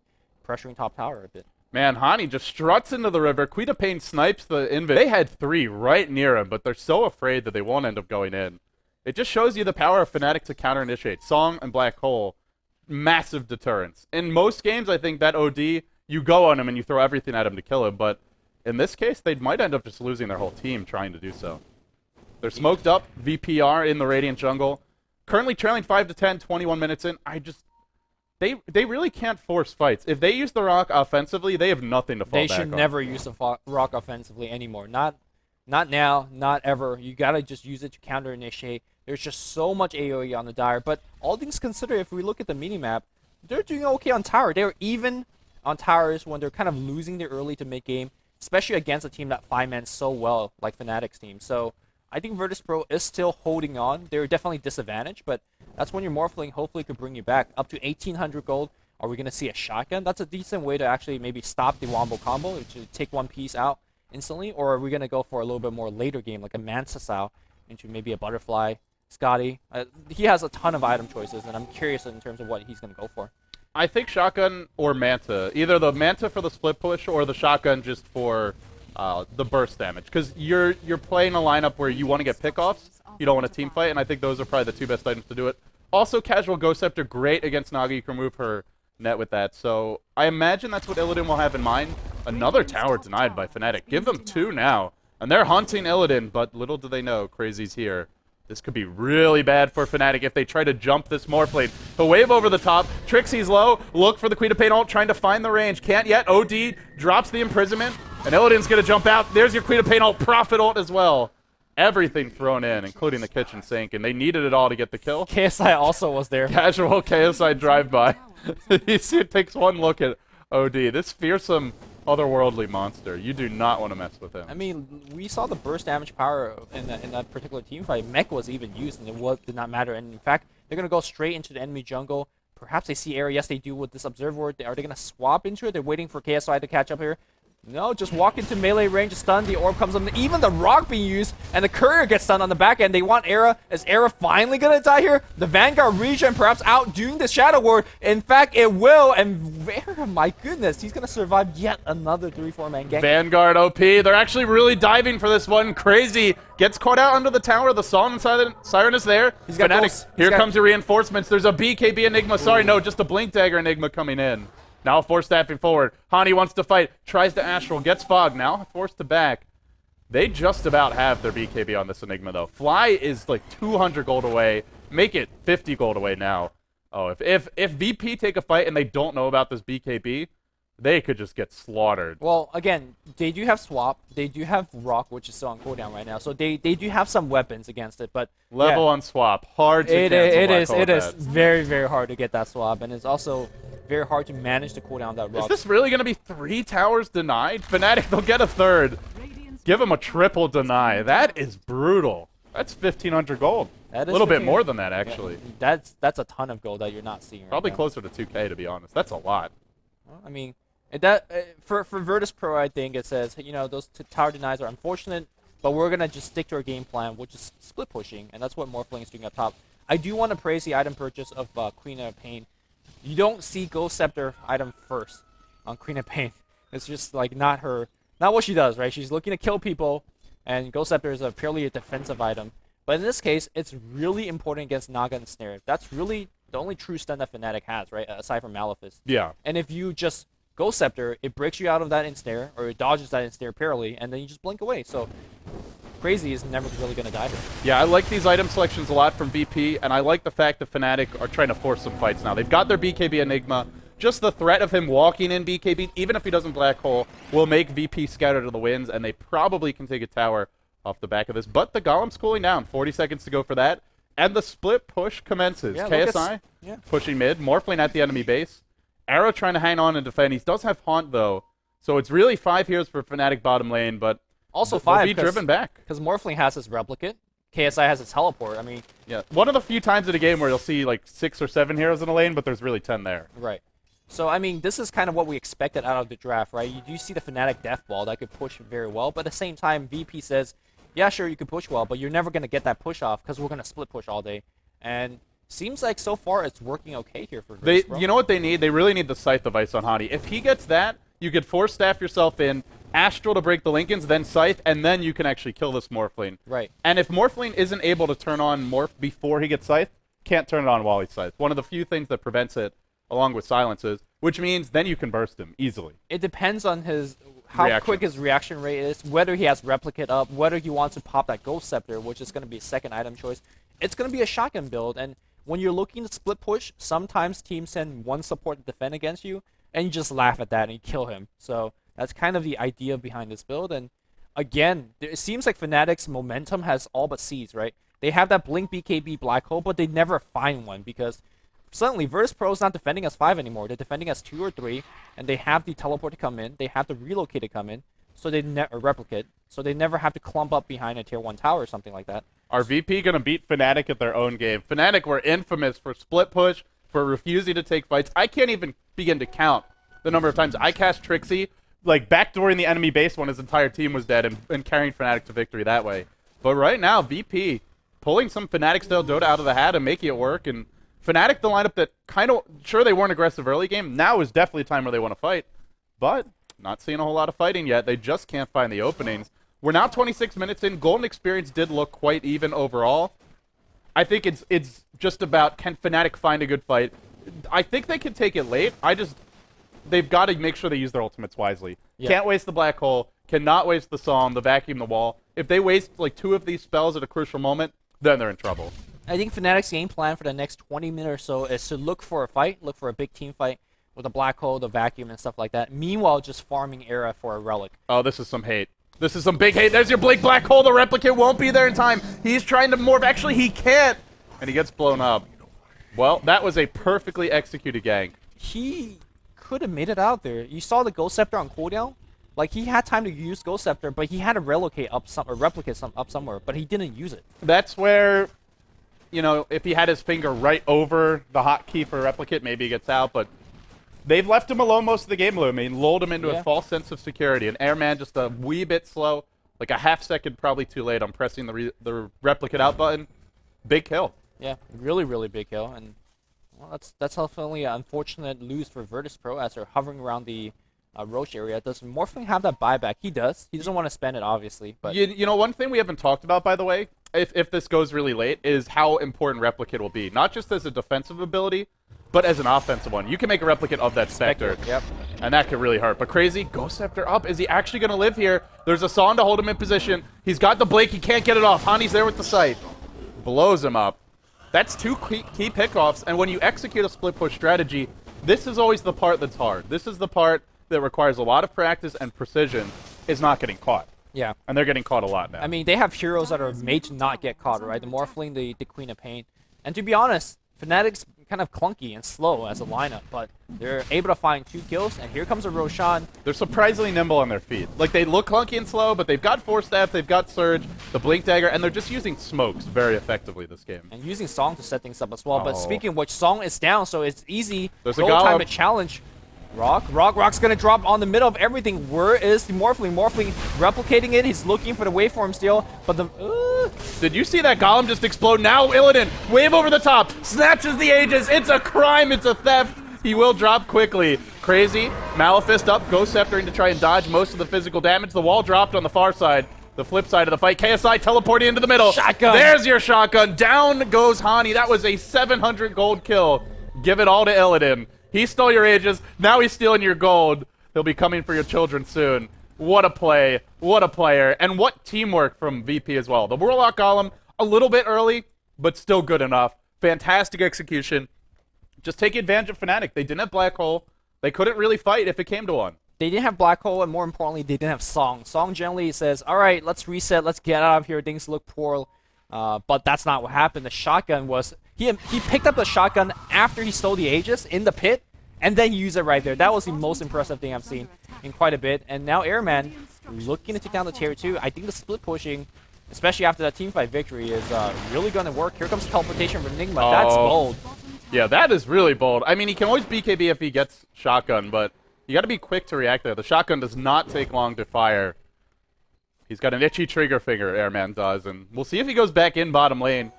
pressuring top tower a bit. Man, Hani just struts into the river. Queen of Pain snipes the Invis. They had 3 right near him, but they're so afraid that they won't end up going in. It just shows you the power of Fnatic to counter-initiate. Song and Black Hole, massive deterrence. In most games, I think that OD, you go on him and you throw everything at him to kill him, but in this case, they might end up just losing their whole team trying to do so. They're smoked up, VPR in the Radiant jungle. Currently trailing 5-10, 21 minutes in. They really can't force fights. If they use the rock offensively, they have nothing to fall back on. They should never use the rock offensively anymore. Not now, not ever. You gotta just use it to counter-initiate. There's just so much AoE on the Dire. But all things considered, if we look at the minimap, they're doing okay on tower. They're even on towers when they're kind of losing their early to mid-game, especially against a team that 5-man so well, like Fnatic's team. So I think Virtus Pro is still holding on. They're definitely disadvantaged, but that's when your Morphling hopefully could bring you back. Up to 1,800 gold. Are we going to see a shotgun? That's a decent way to actually maybe stop the Wombo combo, to take one piece out instantly. Or are we going to go for a little bit more later game, like a Mansa style, into maybe a Butterfly, Scotty? He has a ton of item choices, and I'm curious in terms of what he's going to go for. I think shotgun or Manta. Either the Manta for the split push or the shotgun just for the burst damage, because you're playing a lineup where you want to get pickoffs, you don't want to team fight, and I think those are probably the 2 best items to do it. Also, casual Ghost Scepter, great against Naga. You can remove her net with that, so I imagine that's what Illidan will have in mind. Another tower denied by Fnatic. Give them 2 now, and they're hunting Illidan, but little do they know, Crazy's here. This could be really bad for Fnatic if they try to jump this Morphblade. He'll wave over the top. Trixie's low. Look for the Queen of Pain ult, trying to find the range. Can't yet. OD drops the imprisonment, and Illidan's going to jump out. There's your Queen of Pain ult. Prophet ult as well. Everything thrown in, including the kitchen sink, and they needed it all to get the kill. KSI also was there. Casual KSI drive-by. He takes one look at OD. This fearsome otherworldly monster. You do not want to mess with him. I mean, we saw the burst damage power in that particular team fight. Mech was even used, and did not matter. And in fact, they're going to go straight into the enemy jungle. Perhaps they see area. Yes, they do with this observer ward. Are they going to swap into it? They're waiting for KSI to catch up here. No, just walk into melee range, stun, the orb comes on, even the rock being used, and the courier gets stunned on the back end. They want Era. Is Era finally gonna die here? The Vanguard regen perhaps outdoing the Shadow Ward. In fact, it will, and Era, my goodness, he's gonna survive yet another 3-4 man gank. Vanguard OP. They're actually really diving for this one. Crazy. Gets caught out under the tower. The Psalm Siren is there. He's got Fnatic, those. here comes the reinforcements. There's a BKB Enigma. Sorry, no, just a Blink Dagger Enigma coming in. Now force staffing forward. Hani wants to fight. Tries to Astral. Gets Fog. Now forced to back. They just about have their BKB on this Enigma, though. Fly is like 200 gold away. Make it 50 gold away now. Oh, if VP take a fight and they don't know about this BKB, they could just get slaughtered. Well, again, they do have Swap. They do have Rock, which is still on cooldown right now. So they do have some weapons against it. But Level yeah, on Swap. Hard to cancel. It is very, very hard to get that Swap. And it's also very hard to manage the cooldown of that Rock. Is this really going to be 3 towers denied? Fnatic, they'll get a third. Give them a triple deny. That is brutal. That's 1,500 gold. That is a little bit 15 more than that, actually. Yeah, that's a ton of gold that you're not seeing right Probably now. closer to 2K, to be honest. That's a lot. Well, I mean, for Virtus Pro, I think it says, you know, those tower denies are unfortunate, but we're going to just stick to our game plan, which is split pushing, and that's what Morphling is doing up top. I do want to praise the item purchase of Queen of Pain. You don't see Ghost Scepter item first on Queen of Pain. It's just like not what she does, right? She's looking to kill people, and Ghost Scepter is purely a defensive item. But in this case, it's really important against Naga and Snare. That's really the only true stun that Fnatic has, right? Aside from Malefice. Yeah. And if you just Ghost Scepter, it breaks you out of that ensnare, or it dodges that ensnare parally, and then you just blink away. So Crazy is never really going to die here. Yeah, I like these item selections a lot from VP, and I like the fact that Fnatic are trying to force some fights now. They've got their BKB Enigma. Just the threat of him walking in BKB, even if he doesn't Black Hole, will make VP scatter to the winds, and they probably can take a tower off the back of this. But the Golem's cooling down. 40 seconds to go for that. And the split push commences. Yeah, KSI pushing mid. Morphling at the enemy base. Arrow trying to hang on and defend. He does have Haunt, though. So it's really 5 heroes for Fnatic bottom lane, but also they'll 5 be driven back. Because Morphling has his Replicate. KSI has its Teleport. I mean... Yeah, one of the few times in a game where you'll see like 6 or 7 heroes in a lane, but there's really 10 there. Right. So, I mean, this is kind of what we expected out of the draft, right? You do see the Fnatic Death Ball that could push very well, but at the same time, VP says, yeah, sure, you can push well, but you're never going to get that push off because we're going to split push all day. And seems like so far it's working okay here for Virtus Pro. You know what they need? They really need the Scythe of Ice on Hani. If he gets that, you could force staff yourself in, Astral to break the Lincolns, then Scythe, and then you can actually kill this Morphling. Right. And if Morphling isn't able to turn on Morph before he gets Scythe, can't turn it on while he's Scythe. One of the few things that prevents it, along with silences, which means then you can burst him easily. It depends on how quick his reaction rate is, whether he has Replicate up, whether he wants to pop that Ghost Scepter, which is going to be a second item choice. It's going to be a shotgun build, and when you're looking to split push, sometimes teams send one support to defend against you, and you just laugh at that and you kill him. So that's kind of the idea behind this build, and again, it seems like Fnatic's momentum has all but seized, right? They have that Blink BKB Black Hole, but they never find one because suddenly Virtus Pro is not defending as 5 anymore. They're defending as 2 or 3, and they have the Teleport to come in. They have the Relocate to come in, so they Replicate, so they never have to clump up behind a Tier 1 tower or something like that. Are VP going to beat Fnatic at their own game? Fnatic were infamous for split push, for refusing to take fights. I can't even begin to count the number of times I cast Trixie, like backdooring the enemy base when his entire team was dead and carrying Fnatic to victory that way. But right now, VP pulling some Fnatic-style Dota out of the hat and making it work, and Fnatic, the lineup that kind of, sure they weren't aggressive early game, now is definitely a time where they want to fight. But not seeing a whole lot of fighting yet. They just can't find the openings. We're now 26 minutes in. Golden Experience did look quite even overall. I think it's just about, can Fnatic find a good fight? I think they can take it late. They've got to make sure they use their ultimates wisely. Yeah. Can't waste the Black Hole. Cannot waste the Psalm, the Vacuum, the Wall. If they waste like 2 of these spells at a crucial moment, then they're in trouble. I think Fnatic's game plan for the next 20 minutes or so is to look for a fight, look for a big team fight with a Black Hole, the Vacuum, and stuff like that. Meanwhile, just farming Era for a Relic. Oh, this is some hate. This is some big hate. There's your Blink Black Hole. The Replicate won't be there in time. He's trying to morph. Actually, he can't. And he gets blown up. Well, that was a perfectly executed gank. He could have made it out there. You saw the Ghost Scepter on cooldown. Like, he had time to use Ghost Scepter, but he had to relocate up or replicate up somewhere, but he didn't use it. That's where, you know, if he had his finger right over the hotkey for replicate, maybe he gets out, but they've left him alone most of the game, Lumi, and lulled him into a false sense of security. And Airman just a wee bit slow, like a half second probably too late on pressing the replicate out button. Big kill. Yeah, really, really big kill, and well, that's definitely an unfortunate lose for Virtus Pro as they're hovering around the Roche area. Does Morphling have that buyback? He does. He doesn't want to spend it, obviously. But you know, one thing we haven't talked about, by the way, if this goes really late, is how important Replicate will be. Not just as a defensive ability, but as an offensive one. You can make a Replicate of that Spectre. Yep. And that could really hurt. But Crazy, Ghost Scepter up. Is he actually going to live here? There's a Son to hold him in position. He's got the Blake. He can't get it off. Hani's there with the sight. Blows him up. That's two key pickoffs. And when you execute a split push strategy, this is always the part that's hard. This is the part that requires a lot of practice and precision, is not getting caught. Yeah. And they're getting caught a lot now. I mean, they have heroes that are made to not get caught, right? The Morphling, the Queen of Pain. And to be honest, Fnatic's kind of clunky and slow as a lineup, but they're able to find 2 kills, and here comes a Roshan. They're surprisingly nimble on their feet. Like, they look clunky and slow, but they've got Force Staff, they've got Surge, the Blink Dagger, and they're just using smokes very effectively this game. And using Song to set things up as well. But speaking of which, Song is down, so it's easy. There's a goal time Golem. to challenge. Rock's gonna drop on the middle of everything. Where is the Morphling? Morphling replicating it. He's looking for the waveform still, but the... Did you see that Golem just explode? Now Illidan, wave over the top, snatches the Aegis. It's a crime, it's a theft. He will drop quickly. Crazy, Malefist up, Ghost Sceptering to try and dodge most of the physical damage. The wall dropped on the far side. The flip side of the fight, KSI teleporting into the middle. Shotgun. There's your shotgun. Down goes Hani. That was a 700 gold kill. Give it all to Illidan. He stole your Aegis. Now he's stealing your gold. He'll be coming for your children soon. What a play. What a player. And what teamwork from VP as well. The Warlock Golem, a little bit early, but still good enough. Fantastic execution. Just take advantage of Fnatic. They didn't have Black Hole. They couldn't really fight if it came to one. They didn't have Black Hole, and more importantly, they didn't have Song. Song generally says, all right, let's reset. Let's get out of here. Things look poor. But that's not what happened. The shotgun was... He picked up the shotgun after he stole the Aegis in the pit, and then he used it right there. That was the most impressive thing I've seen in quite a bit. And now Airman looking to take down the tier 2. I think the split pushing, especially after that teamfight victory, is really going to work. Here comes teleportation from Enigma. That's bold. Yeah, that is really bold. I mean, he can always BKB if he gets shotgun, but you got to be quick to react there. The shotgun does not take long to fire. He's got an itchy trigger finger, Airman does, and we'll see if he goes back in bottom lane.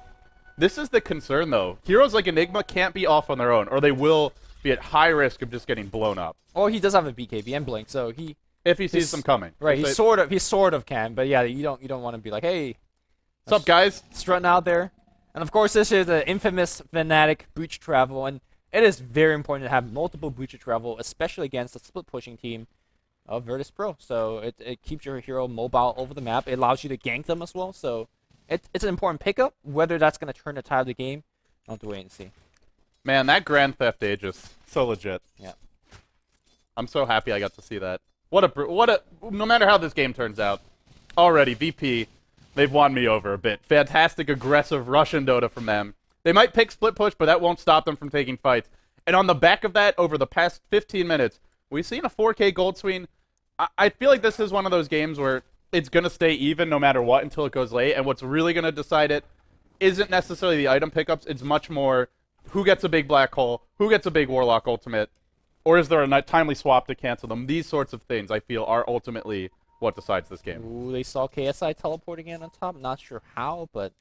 This is the concern, though. Heroes like Enigma can't be off on their own, or they will be at high risk of just getting blown up. Or he does have a BKB and Blink, so he... If he sees them coming. Right, he sort of can, but yeah, you don't want to be like, hey... What's up, guys? Strutting out there. And of course, this is the infamous Fnatic Breach Travel, and it is very important to have multiple Breach Travel, especially against a split-pushing team of Virtus Pro. So it keeps your hero mobile over the map. It allows you to gank them as well, so... It's an important pickup. Whether that's going to turn the tide of the game, I'll have to wait and see. Man, that Grand Theft Aegis, so legit. Yeah. I'm so happy I got to see that. What a no matter how this game turns out, already VP, they've won me over a bit. Fantastic, aggressive Russian Dota from them. They might pick split push, but that won't stop them from taking fights. And on the back of that, over the past 15 minutes, we've seen a 4K gold swing. I feel like this is one of those games where it's going to stay even no matter what until it goes late, and what's really going to decide it isn't necessarily the item pickups, it's much more who gets a big Black Hole, who gets a big Warlock ultimate, or is there a timely swap to cancel them. These sorts of things, I feel, are ultimately what decides this game. Ooh, they saw KSI teleporting in on top. Not sure how, but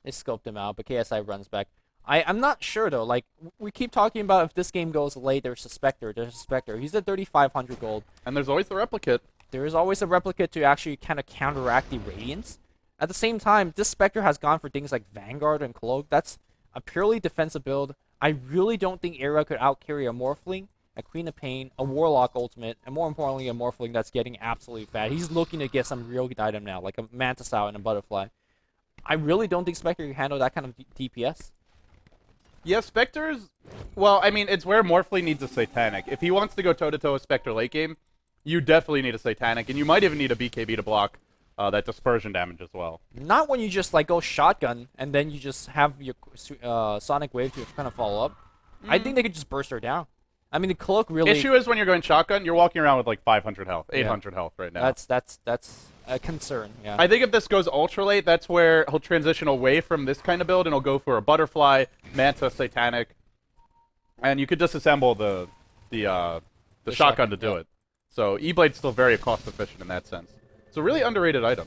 they scoped him out, but KSI runs back. I'm not sure, though. Like, we keep talking about if this game goes late, there's a Spectre. He's at 3,500 gold. And there's always the replicate. There is always a replicate to actually kind of counteract the Radiance. At the same time, this Spectre has gone for things like Vanguard and Cloak. That's a purely defensive build. I really don't think Era could outcarry a Morphling, a Queen of Pain, a Warlock ultimate, and more importantly, a Morphling that's getting absolutely fat. He's looking to get some real good item now, like a Mantis out and a Butterfly. I really don't think Spectre can handle that kind of DPS. Yeah, Spectre's... Well, I mean, it's where Morphling needs a Satanic. If he wants to go toe-to-toe with Spectre late game, you definitely need a Satanic, and you might even need a BKB to block that dispersion damage as well. Not when you just like go shotgun and then you just have your Sonic Wave to kind of follow up. I think they could just burst her down. I mean, the cloak really. Issue is when you're going shotgun, you're walking around with like 500 health, 800 health right now. That's a concern. Yeah. I think if this goes ultra late, that's where he'll transition away from this kind of build, and he'll go for a butterfly, manta, satanic, and you could disassemble the shotgun to do it. So E-Blade's still very cost efficient in that sense. It's a really underrated item.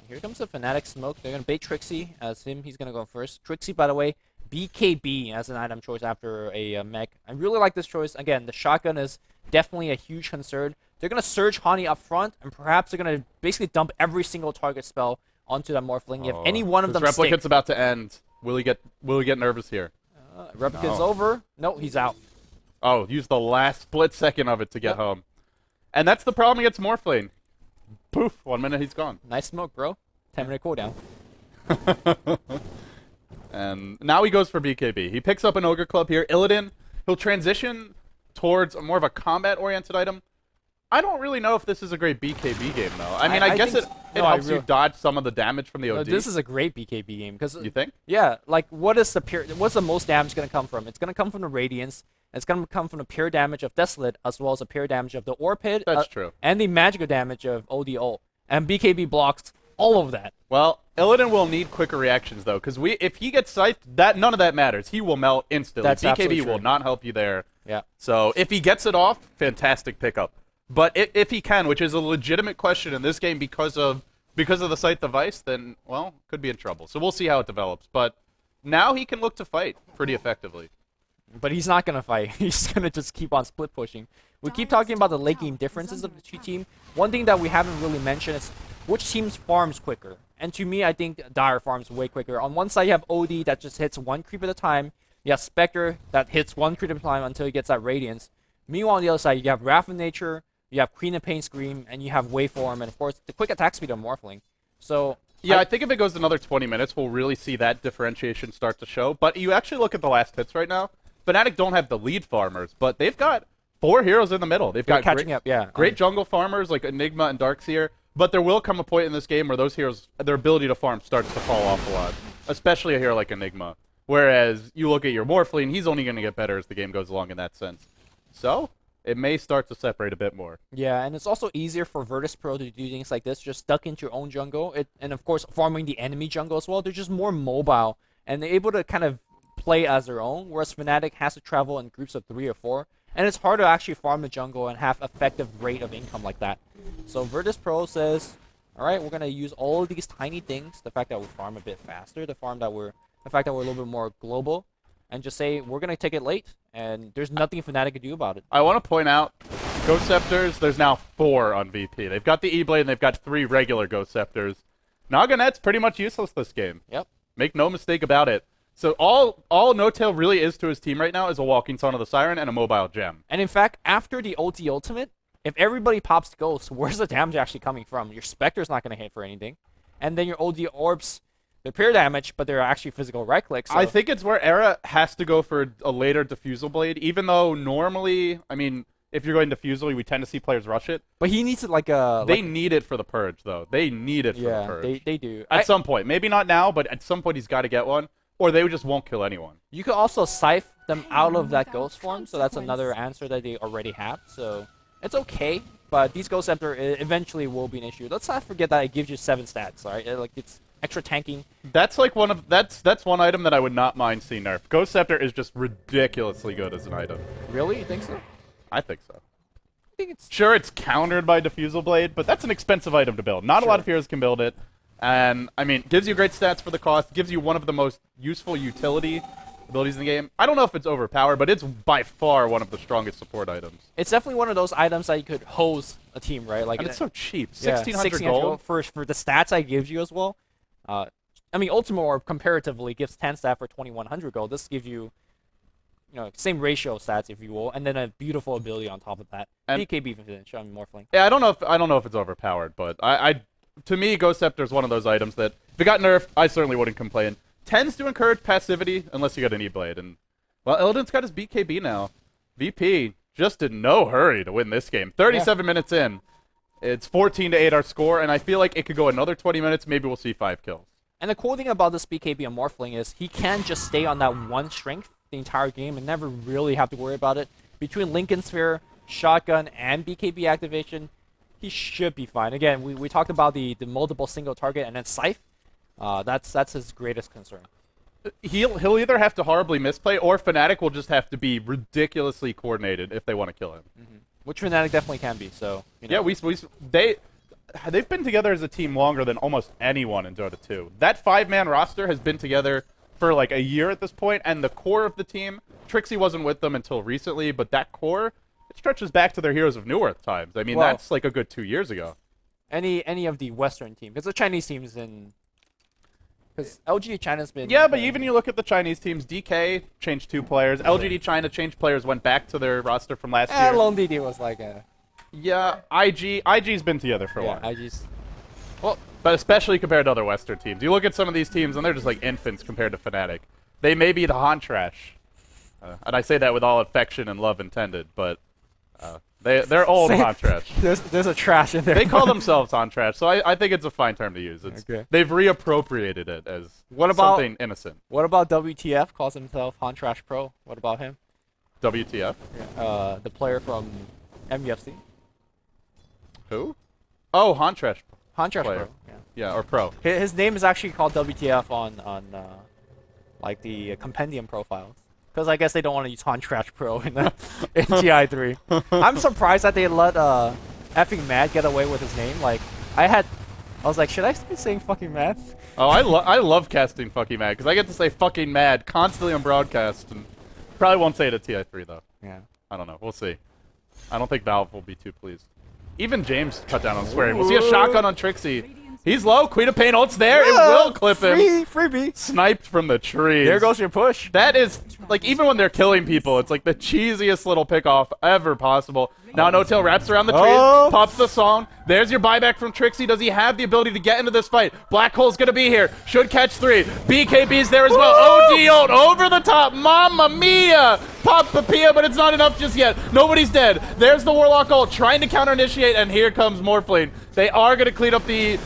Here comes the Fnatic smoke. They're gonna bait Trixie as him. He's gonna go first. Trixie, by the way, BKB as an item choice after a mech. I really like this choice. Again, the shotgun is definitely a huge concern. They're going to Surge Hani up front, and perhaps they're going to basically dump every single target spell onto that Morphling. If any one of them Replicate's stick, about to end. Will he get nervous here? Replicate's over. No, he's out. Oh, use the last split second of it to get home. And that's the problem against Morphling. Poof, 1 minute he's gone. Nice smoke, bro. 10-minute cooldown. And now he goes for BKB. He picks up an Ogre Club here. Illidan, he'll transition towards more of a combat-oriented item. I don't really know if this is a great BKB game, though. I mean, I guess it helps you dodge some of the damage from the OD. No, this is a great BKB game. You think? Yeah, like, what's the most damage going to come from? It's going to come from the Radiance. It's going to come from the pure damage of Desolate, as well as the pure damage of the Orb Pit. That's true. And the magical damage of OD ult. And BKB blocks all of that. Well, Illidan will need quicker reactions, though, because if he gets scythed, none of that matters. He will melt instantly. That's absolutely BKB true. will not help you there. Yeah. So if he gets it off, fantastic pickup. But if he can, which is a legitimate question in this game because of the scythe device, then, well, could be in trouble. So we'll see how it develops. But now he can look to fight pretty effectively. But he's not going to fight. He's going to just keep on split pushing. We keep talking about the late game differences of the two teams. One thing that we haven't really mentioned is which teams farms quicker. And to me, I think Dire farms way quicker. On one side, you have OD that just hits one creep at a time. You have Spectre that hits one creep at a time until he gets that Radiance. Meanwhile, on the other side, you have Wrath of Nature, you have Queen of Pain Scream, and you have Waveform, and of course, the quick attack speed of Morphling. So yeah, I think if it goes another 20 minutes, we'll really see that differentiation start to show. But you actually look at the last hits right now. Fnatic don't have the lead farmers, but they've got 4 heroes in the middle. They're got catching up, yeah. Great jungle farmers like Enigma and Darkseer. But there will come a point in this game where those heroes, their ability to farm starts to fall off a lot, especially a hero like Enigma. Whereas you look at your Morphling, he's only going to get better as the game goes along in that sense. So it may start to separate a bit more. Yeah, and it's also easier for Virtus Pro to do things like this, just stuck into your own jungle, and of course farming the enemy jungle as well. They're just more mobile, and they're able to kind of play as their own, whereas Fnatic has to travel in groups of 3 or 4, and it's hard to actually farm the jungle and have effective rate of income like that. So Virtus Pro says, all right, we're gonna use all of these tiny things, the fact that we farm a bit faster, the fact that we're a little bit more global, and just say we're gonna take it late, and there's nothing Fnatic can do about it. I want to point out, Ghost Scepters, there's now 4 on VP. They've got the E-Blade and they've got 3 regular Ghost Scepters. Naganet's pretty much useless this game. Yep. Make no mistake about it. So all No-Tail really is to his team right now is a Walking Son of the Siren and a mobile gem. And in fact, after the OT ultimate, if everybody pops Ghost, where's the damage actually coming from? Your Spectre's not going to hit for anything. And then your OD Orbs, they're pure damage, but they're actually physical right-click. So. I think it's where Era has to go for a later Diffusal Blade, even though normally, I mean, if you're going Diffusal, we tend to see players rush it. But he needs it like a... They need it for the Purge, though. They need it for the Purge. Yeah, they do. At some point. Maybe not now, but at some point he's got to get one. Or they just won't kill anyone. You could also scythe them out of that ghost form, so that's another answer that they already have. So it's okay, but these Ghost Scepter eventually will be an issue. Let's not forget that it gives you 7 stats, right? Like it's extra tanking. That's like that's one item that I would not mind seeing nerfed. Ghost Scepter is just ridiculously good as an item. Really? You think so? I think so. I think it's Sure, it's countered by Diffusal Blade, but that's an expensive item to build. Not a lot of heroes can build it. And, I mean, gives you great stats for the cost, gives you one of the most useful utility abilities in the game. I don't know if it's overpowered, but it's by far one of the strongest support items. It's definitely one of those items that you could hose a team, right? Like And it's so cheap. yeah, 1,600 gold. for the stats I gives you as well. I mean, Ultima Orb comparatively gives 10 stat for 2,100 gold. This gives you, same ratio of stats, if you will, and then a beautiful ability on top of that. And BKB finish on Morphling. Yeah, I don't know if it's overpowered, but to me, Ghost Scepter is one of those items that, if it got nerfed, I certainly wouldn't complain. Tends to encourage passivity, unless you get an E-Blade. And, well, Illidan's got his BKB now. VP just in no hurry to win this game. 37 minutes in. It's 14-8 our score, and I feel like it could go another 20 minutes. Maybe we'll see 5 kills. And the cool thing about this BKB on Morphling is he can just stay on that one strength the entire game and never really have to worry about it. between Lincoln Sphere, Shotgun, and BKB activation, he should be fine. Again, we talked about the multiple single target and then Scythe. That's his greatest concern. He'll either have to horribly misplay, or Fnatic will just have to be ridiculously coordinated if they want to kill him. Which Fnatic definitely can be. So you know. Yeah, they've been together as a team longer than almost anyone in Dota 2. That 5-man roster has been together for like a year at this point, and the core of the team, Trixie wasn't with them until recently, but that core, it stretches back to their Heroes of New Earth times. I mean, that's like a good 2 years ago. Any of the Western team, because the Chinese teams in. Because LGD China's been... Yeah, but even you look at the Chinese teams, DK changed 2 players. LGD China changed players, went back to their roster from last year. And Lone DD was like a... Yeah, IG's been together for a while. Yeah, IG's... Well, but especially compared to other Western teams. You look at some of these teams, and they're just like infants compared to Fnatic. They may be the Han trash. And I say that with all affection and love intended, but... They're old Han trash. There's a trash in there. They call themselves Han trash, so I think it's a fine term to use. Okay. They've reappropriated it as something innocent. What about WTF? Calls himself Han Trash Pro. What about him? WTF? Yeah. The player from MUFC. Who? Oh, Han trash. Han Trash player. Pro. Yeah. Yeah, or pro. His name is actually called WTF on like the compendium profiles. Because I guess they don't want to use Han Trash Pro in TI3. I'm surprised that they let effing Mad get away with his name. Like, I was like, should I be saying fucking Mad? Oh, I love casting fucking Mad, because I get to say fucking Mad constantly on broadcast, and probably won't say it at TI3, though. Yeah. I don't know. We'll see. I don't think Valve will be too pleased. Even James cut down on swearing. We'll see a shotgun on Trixie. He's low. Queen of Pain ult's there. It will clip him. Freebie. Sniped from the trees. There goes your push. That is, like, even when they're killing people, it's like the cheesiest little pickoff ever possible. Now No-Tail wraps around the trees, pops the song. There's your buyback from Trixie. Does he have the ability to get into this fight? Black Hole's going to be here. Should catch 3. BKB's there as well. OD ult over the top. Mamma mia. Pop Papilla, but it's not enough just yet. Nobody's dead. There's the Warlock ult trying to counter-initiate, and here comes Morphling. They are going to clean up the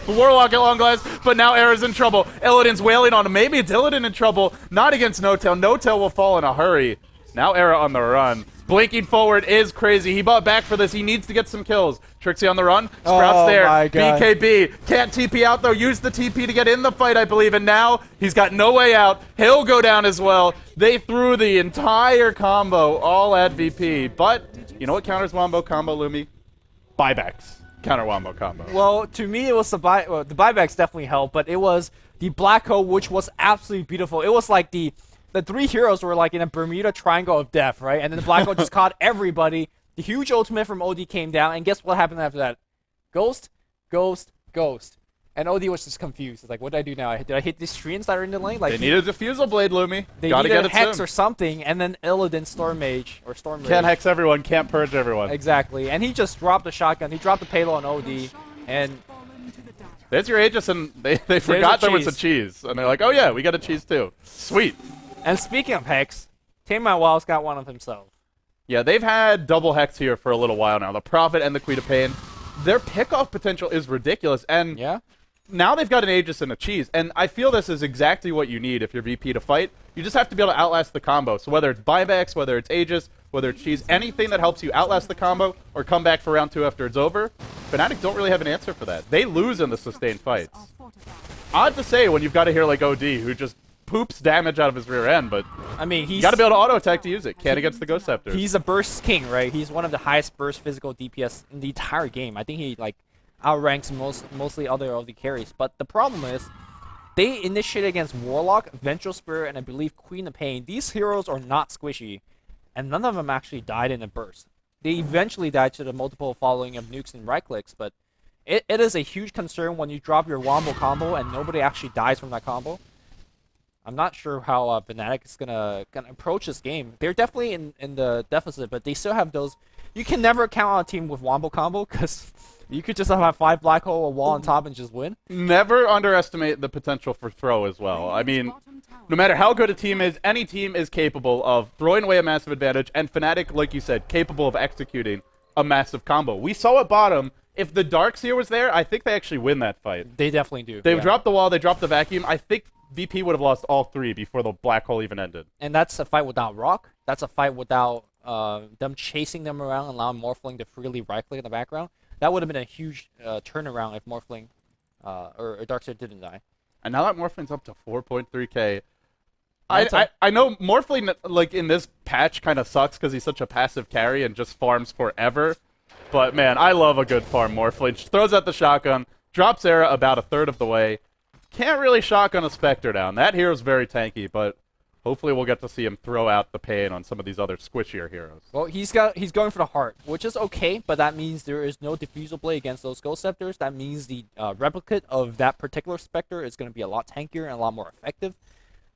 Warlock at long last, but now Era's in trouble. Illidan's wailing on him. Maybe it's Illidan in trouble. Not against No-Tail. No-Tail will fall in a hurry. Now Era on the run. Blinking forward is crazy. He bought back for this. He needs to get some kills. Trixie on the run. Sprout's there. My God. BKB. Can't TP out, though. Use the TP to get in the fight, I believe. And now he's got no way out. He'll go down as well. They threw the entire combo all at VP. But you know what counters Wombo combo, Lumi? Buybacks. Counter Wombo combo. Well, to me, it was the buybacks definitely helped, but it was the Black Hole, which was absolutely beautiful. It was like the 3 heroes were like in a Bermuda Triangle of death, right? And then the Black Hole just caught everybody. The huge ultimate from OD came down, and guess what happened after that? Ghost, Ghost, Ghost. And OD was just confused. It's like, what did I do now? Did I hit these trees that are in the lane? Like they need a diffusal blade, Lumi. They Gotta needed get it Hex soon. or something, and then Illidan Storm Mage or Storm Rage. Can't hex everyone, can't purge everyone. Exactly, and he just dropped the shotgun. He dropped the payload on OD, and there's your Aegis, and they forgot there was a cheese. And they're like, oh yeah, we got a cheese too. Sweet. And speaking of Hex, Tame My Wild's got one of himself. Yeah, they've had double Hex here for a little while now. The Prophet and the Queen of Pain. Their pickoff potential is ridiculous, and Yeah? now they've got an Aegis and a cheese, and I feel this is exactly what you need if you're VP to fight. You just have to be able to outlast the combo. So whether it's buybacks, whether it's Aegis, whether it's cheese, anything that helps you outlast the combo or come back for round 2 after it's over, Fnatic don't really have an answer for that. They lose in the sustained fights. Odd to say when you've got a hero like OD who just poops damage out of his rear end, but I mean, you got to be able to auto attack to use it. Can't against the Ghost Scepters. He's a burst king, right? He's one of the highest burst physical DPS in the entire game. I think he like outranks mostly other of the carries. But the problem is, they initiated against Warlock, Vengeful Spirit, and I believe Queen of Pain. These heroes are not squishy, and none of them actually died in a burst. They eventually died to the multiple following of nukes and right clicks, but it is a huge concern when you drop your Wombo combo and nobody actually dies from that combo. I'm not sure how Fnatic is gonna approach this game. They're definitely in the deficit, but they still have those. You can never count on a team with Wombo combo because you could just have 5 black hole, a wall on top, and just win. Never underestimate the potential for throw as well. I mean, no matter how good a team is, any team is capable of throwing away a massive advantage, and Fnatic, like you said, capable of executing a massive combo. We saw at bottom, if the Darkseer was there, I think they actually win that fight. They definitely do. They yeah. dropped the wall, they dropped the vacuum. I think VP would have lost all 3 before the black hole even ended. And that's a fight without Rock. That's a fight without them chasing them around and allowing Morphling to freely right-click in the background. That would have been a huge turnaround if Morphling or Darkseid didn't die. And now that Morphling's up to 4.3k. I know Morphling, like, in this patch kind of sucks because he's such a passive carry and just farms forever. But, man, I love a good farm Morphling. Just throws out the shotgun, drops Era about a third of the way. Can't really shotgun a Spectre down. That hero's very tanky, but hopefully we'll get to see him throw out the pain on some of these other squishier heroes. Well, he's going for the heart, which is okay, but that means there is no diffusal blade against those Ghost Scepters. That means the replicate of that particular Spectre is going to be a lot tankier and a lot more effective.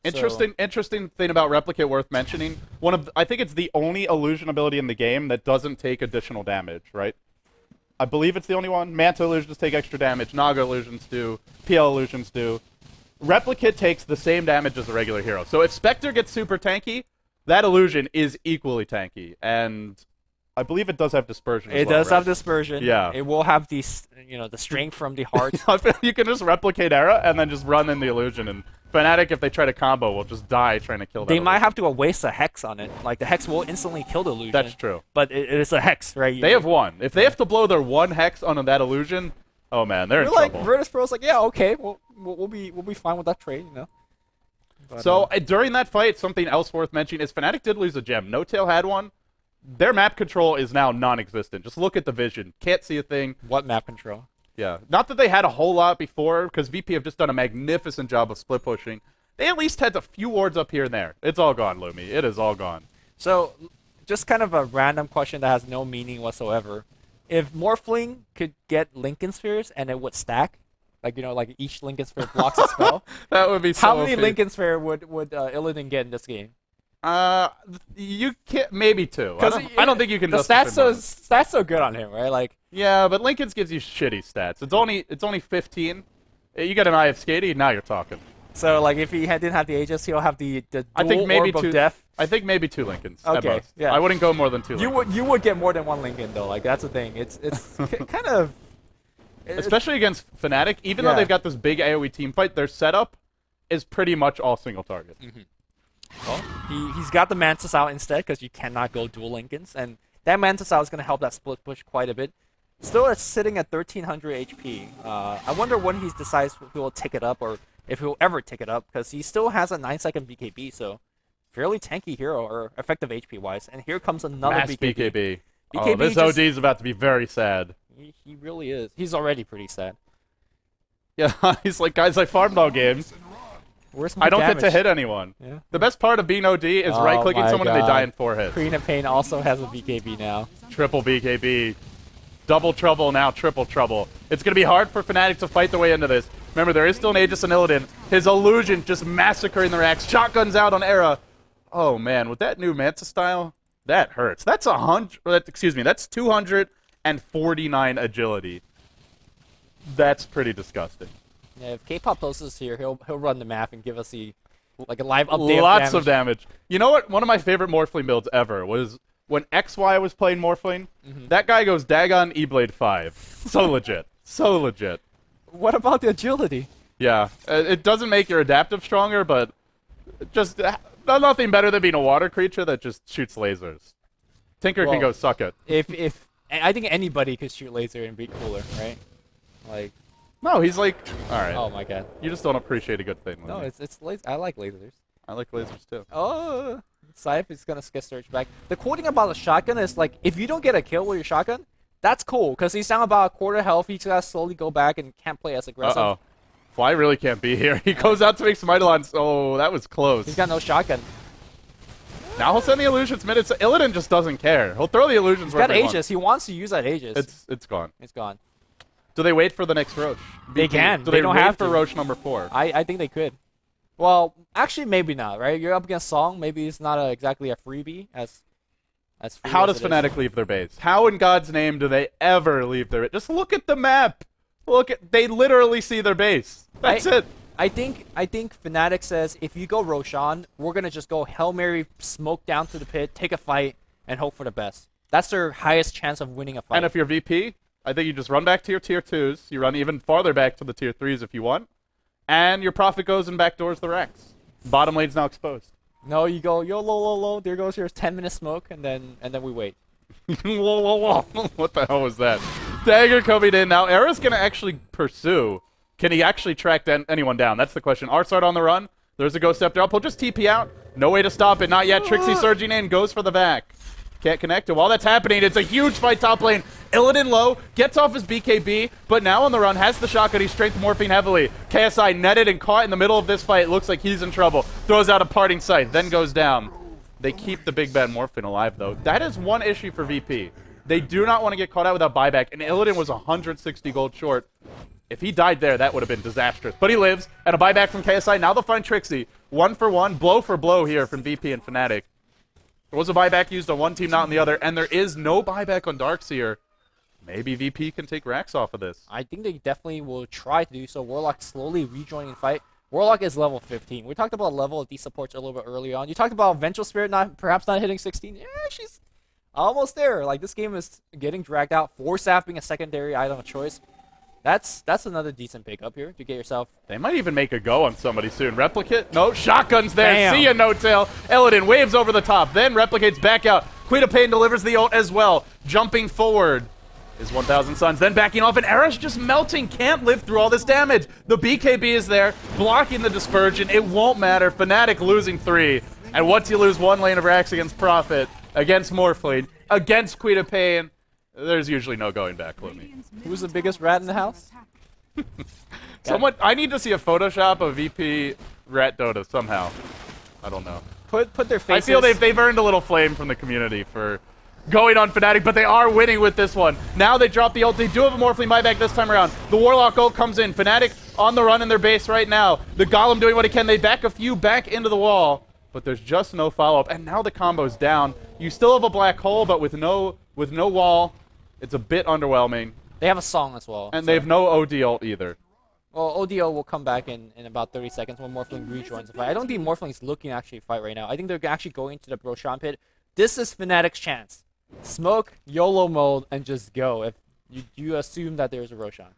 Interesting thing about Replicate worth mentioning. I think it's the only illusion ability in the game that doesn't take additional damage, right? I believe it's the only one. Manta illusions take extra damage. Naga illusions do. PL illusions do. Replicate takes the same damage as a regular hero. So if Spectre gets super tanky, that illusion is equally tanky. And I believe it does have dispersion as It well, does right? have dispersion. Yeah. It will have the strength from the heart. You can just replicate Era and then just run in the illusion, and Fnatic, if they try to combo, will just die trying to kill that They might illusion. have to waste a Hex on it. Like, the Hex will instantly kill the illusion. That's true. But it is a Hex, right? They have 1. If they have to blow their 1 hex on that illusion, oh man, they're in You're like, trouble. Virtus Pro's like, yeah, okay, we'll be fine with that trade, you know. But, So during that fight, something else worth mentioning is Fnatic did lose a gem. No Tail had one. Their map control is now non-existent. Just look at the vision. Can't see a thing. what map control? Yeah. Not that they had a whole lot before, because VP have just done a magnificent job of split pushing. They at least had a few wards up here and there. It's all gone, Lumi. It is all gone. So, just kind of a random question that has no meaning whatsoever. If Morphling could get Lincoln Spheres and it would stack, like each Lincoln Sphere blocks a spell, That would be so how many OP. Lincoln Sphere would Illidan get in this game? You can't. Maybe 2. Because I don't think you can. The stats so good on him, right? Like, Yeah, but Lincoln's gives you shitty stats. It's only 15. You get an Eye of Skady, now you're talking. so like if he didn't have the Aegis, he'll have the dual I think maybe orb 2. of death. I think maybe 2 Lincolns. At Okay, most. yeah. I wouldn't go more than 2. You Lincolns. would get more than 1 Lincoln though. Like, that's the thing. It's kind of Especially against Fnatic, even though Yeah. they've got this big AoE team fight, their setup is pretty much all single target. Well, he's got the Mantis out instead because you cannot go dual Lincolns, and that Mantis out is going to help that split push quite a bit. Still, it's sitting at 1300 HP. I wonder when he decides he will tick it up, or if he'll ever tick it up, because he still has a 9-second BKB, so fairly tanky hero, or effective HP wise. And here comes another Mass BKB. BKB. Oh, BKB this just- OD is about to be very sad. He really is. He's already pretty sad. Yeah, he's like, guys, I farmed all game. Where's my I don't damage? get to hit anyone. Yeah. The best part of being OD is Oh right-clicking my someone and they God. die in 4 hits. Queen of Pain also has a BKB now. Triple BKB. Double trouble now, triple trouble. It's going to be hard for Fnatic to fight their way into this. Remember, there is still an Aegis and Illidan. His illusion just massacring the racks. Shotguns out on Era. Oh, man, with that new Manta style, that hurts. That's 249 agility. That's pretty disgusting. Yeah, if K-pop posts is here, he'll run the map and give us a live update. Lots of damage. You know what? One of my favorite Morphling builds ever was when XY was playing Morphling. That guy goes Dagon E-Blade 5. So legit. So legit. What about the agility? Yeah. It doesn't make your adaptive stronger, but just nothing better than being a water creature that just shoots lasers. Tinker can Well, go suck it. If I think anybody could shoot laser and be cooler, right? Like, No, he's like, all right. oh my god. You just don't appreciate a good thing. No, Lemmy. it's laser. I like lasers. I like lasers too. Oh, Scythe is gonna skip Surge back. The cool thing about the shotgun is, like, if you don't get a kill with your shotgun, that's cool, because he's down about a quarter health. He's gotta slowly go back and can't play as aggressive. Uh-oh. Fly really can't be here. He goes out to make some Eidolons. Oh, that was close. He's got no shotgun. Now he'll send the illusions mid. Illidan just doesn't care. He'll throw the illusions He's got wherever he wants. Aegis. He wants to use that Aegis. It's gone. It's gone. Do they wait for the next Roche? They can. Do They they don't wait have for to. Roche number 4? I think they could. Well, actually, maybe not, right? You're up against Song. Maybe it's not exactly a freebie as free How as does it is. Fnatic leave their base? How in God's name do they ever leave their? Just look at the map. They literally see their base. That's it. I think Fnatic says, if you go Roshan, we're gonna just go Hail Mary, smoke down to the pit, take a fight, and hope for the best. That's their highest chance of winning a fight. And if you're VP, I think you just run back to your tier 2s. You run even farther back to the tier 3s if you want. and your Prophet goes and backdoors the Rex. Bottom lane's now exposed. No, you go, yo, low, low, low. There goes your 10-minute smoke, and then we wait. Whoa, whoa, whoa. What the hell was that? Dagger coming in. Now, Era's going to actually pursue. Can he actually track anyone down? That's the question. ars-art on the run. There's a Ghost Scepter up. He'll just TP out. No way to stop it. Not yet. Trixie surging in. Goes for the vac. Can't connect. And while that's happening, it's a huge fight top lane. Illidan low. Gets off his BKB. But now on the run. Has the shotgun. He's strength morphing heavily. KSI netted and caught in the middle of this fight. Looks like he's in trouble. Throws out a parting sight. Then goes down. They keep the big bad morphing alive, though. That is one issue for VP. They do not want to get caught out without buyback. And Illidan was 160 gold short. If he died there, that would have been disastrous. But he lives, and a buyback from KSI. Now they'll find Trixie. 1 for 1, blow for blow here from VP and fnatic. There was a buyback used on one team, not on the other, and there is no buyback on Darkseer. Maybe VP can take racks off of this. I think they definitely will try to do so. Warlock slowly rejoining the fight. Warlock is level 15. We talked about level of these supports a little bit early on. You talked about Vengeful Spirit perhaps not hitting 16. Yeah, she's almost there. Like, this game is getting dragged out. Force Staff being a secondary item of choice. That's another decent pickup here to get yourself. They might even make a go on somebody soon. Replicate? No, shotgun's there. Bam. See ya, No Tail. Illidan waves over the top, then replicates back out. Queen of Pain delivers the ult as well. Jumping forward is 1,000 Suns, then backing off, and Era's just melting. Can't live through all this damage. The BKB is there, blocking the dispersion. It won't matter. fnatic losing 3. And once you lose 1 lane of racks against Prophet, against Morphling, against Queen of Pain, there's usually no going back, Lumi. Who's the biggest rat in the house? Someone, I need to see a Photoshop of VP Rat Dota somehow. I don't know. Put their I faces. feel they've earned a little flame from the community for going on fnatic, but they are winning with this one. Now they drop the ult. They do have a Morphling buyback this time around. The Warlock ult comes in. fnatic on the run in their base right now. The Golem doing what he can. They back a few back into the wall, but there's just no follow-up. And now the combo's down. You still have a black hole, but with no wall, it's a bit underwhelming. They have a song as well. And they have no OD ult either. Well, ODO will come back in about 30 seconds when Morphling rejoins the fight. I don't think Morphling's looking to actually fight right now. I think they're actually going to the Broshan pit. This is fnatic's chance. Smoke, YOLO mode, and just go. If you assume that there's a Roshan.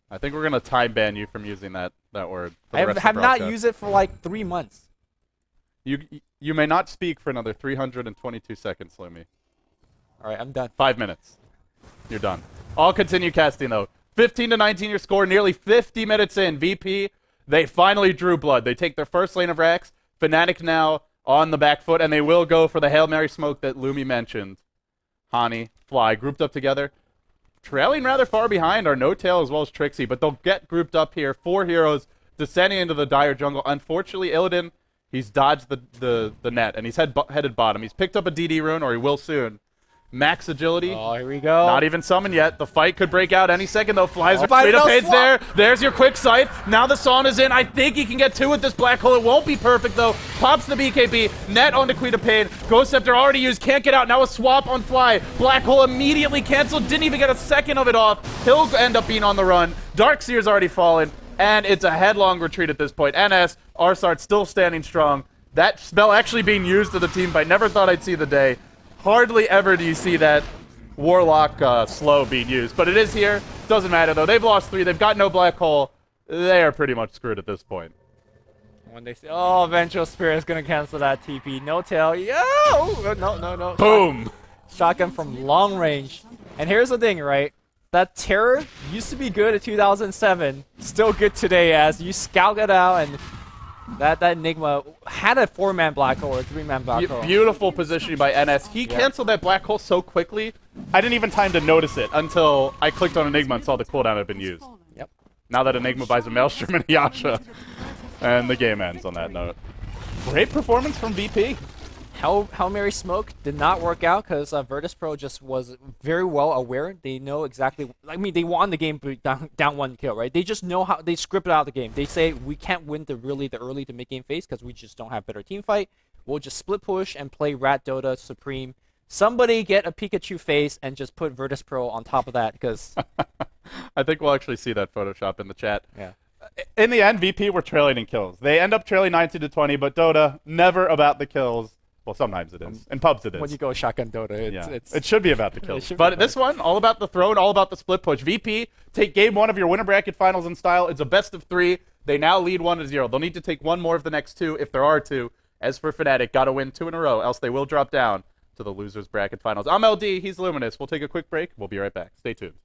I think we're going to time ban you from using that word. For I the rest of have the not broadcast. used it for like 3 months. You may not speak for another 322 seconds, Lumi. Alright, I'm done. 5 minutes. You're done. I'll continue casting, though. 15 to 19 your score, nearly 50 minutes in. VP, they finally drew blood. They take their first lane of racks. fnatic now on the back foot, and they will go for the Hail Mary smoke that Lumi mentioned. Hani, Fly, grouped up together. Trailing rather far behind are No Tail as well as Trixie, but they'll get grouped up here. 4 heroes descending into the dire jungle. Unfortunately, Illidan, he's dodged the net, and he's headed bottom. He's picked up a DD rune, or he will soon. Max agility. Oh, here we go. Not even summoned yet. The fight could break out any second, though. Flies are Fight straight up no heads swap. there. There's your quick sight. Now the Sawn is in. I think he can get 2 with this black hole. It won't be perfect, though. Pops the BKB. Net onto Queen of Pain. Ghost Scepter already used. Can't get out. Now a swap on Fly. Black hole immediately canceled. Didn't even get a second of it off. He'll end up being on the run. Darkseer's already fallen. And it's a headlong retreat at this point. NS, ars-art still standing strong. That spell actually being used to the team, but I never thought I'd see the day. Hardly ever do you see that Warlock slow being used, but it is here. Doesn't matter, though. They've lost 3. They've got no black hole. They are pretty much screwed at this point. When they say, oh, Vengeful Spirit is going to cancel that TP. No Tail. Yo! No. Boom! Shotgun from long range. And here's the thing, right? That Terror used to be good in 2007. Still good today as you scout it out, and that Enigma had a 4-man black hole or a 3-man black hole. Beautiful positioning by NS. He canceled that black hole so quickly, I didn't even time to notice it until I clicked on Enigma and saw the cooldown had been used. Yep. Now that Enigma buys a Maelstrom and Yasha. And the game ends on that note. Great performance from VP. Hail Mary Smoke did not work out because Virtus Pro just was very well aware. They know exactly. I mean, they won the game down 1 kill, right? They just know how they script out the game. They say we can't win the early to mid game phase because we just don't have better team fight. We'll just split push and play Rat Dota Supreme. Somebody get a Pikachu face and just put Virtus Pro on top of that because. I think we'll actually see that Photoshop in the chat. Yeah. In the end, VP were trailing in kills. They end up trailing 19 to 20, but Dota never about the kills. Well, sometimes it is. In pubs it is. When you go shotgun Dota, it should be about the kills. But this one, all about the throne, all about the split push. VP, take game 1 of your winner bracket finals in style. It's a best of 3. They now lead 1-0. They'll need to take one more of the next two, if there are two. As for Fnatic, gotta win 2 in a row, else they will drop down to the losers bracket finals. I'm LD, he's Luminous. We'll take a quick break. We'll be right back. Stay tuned.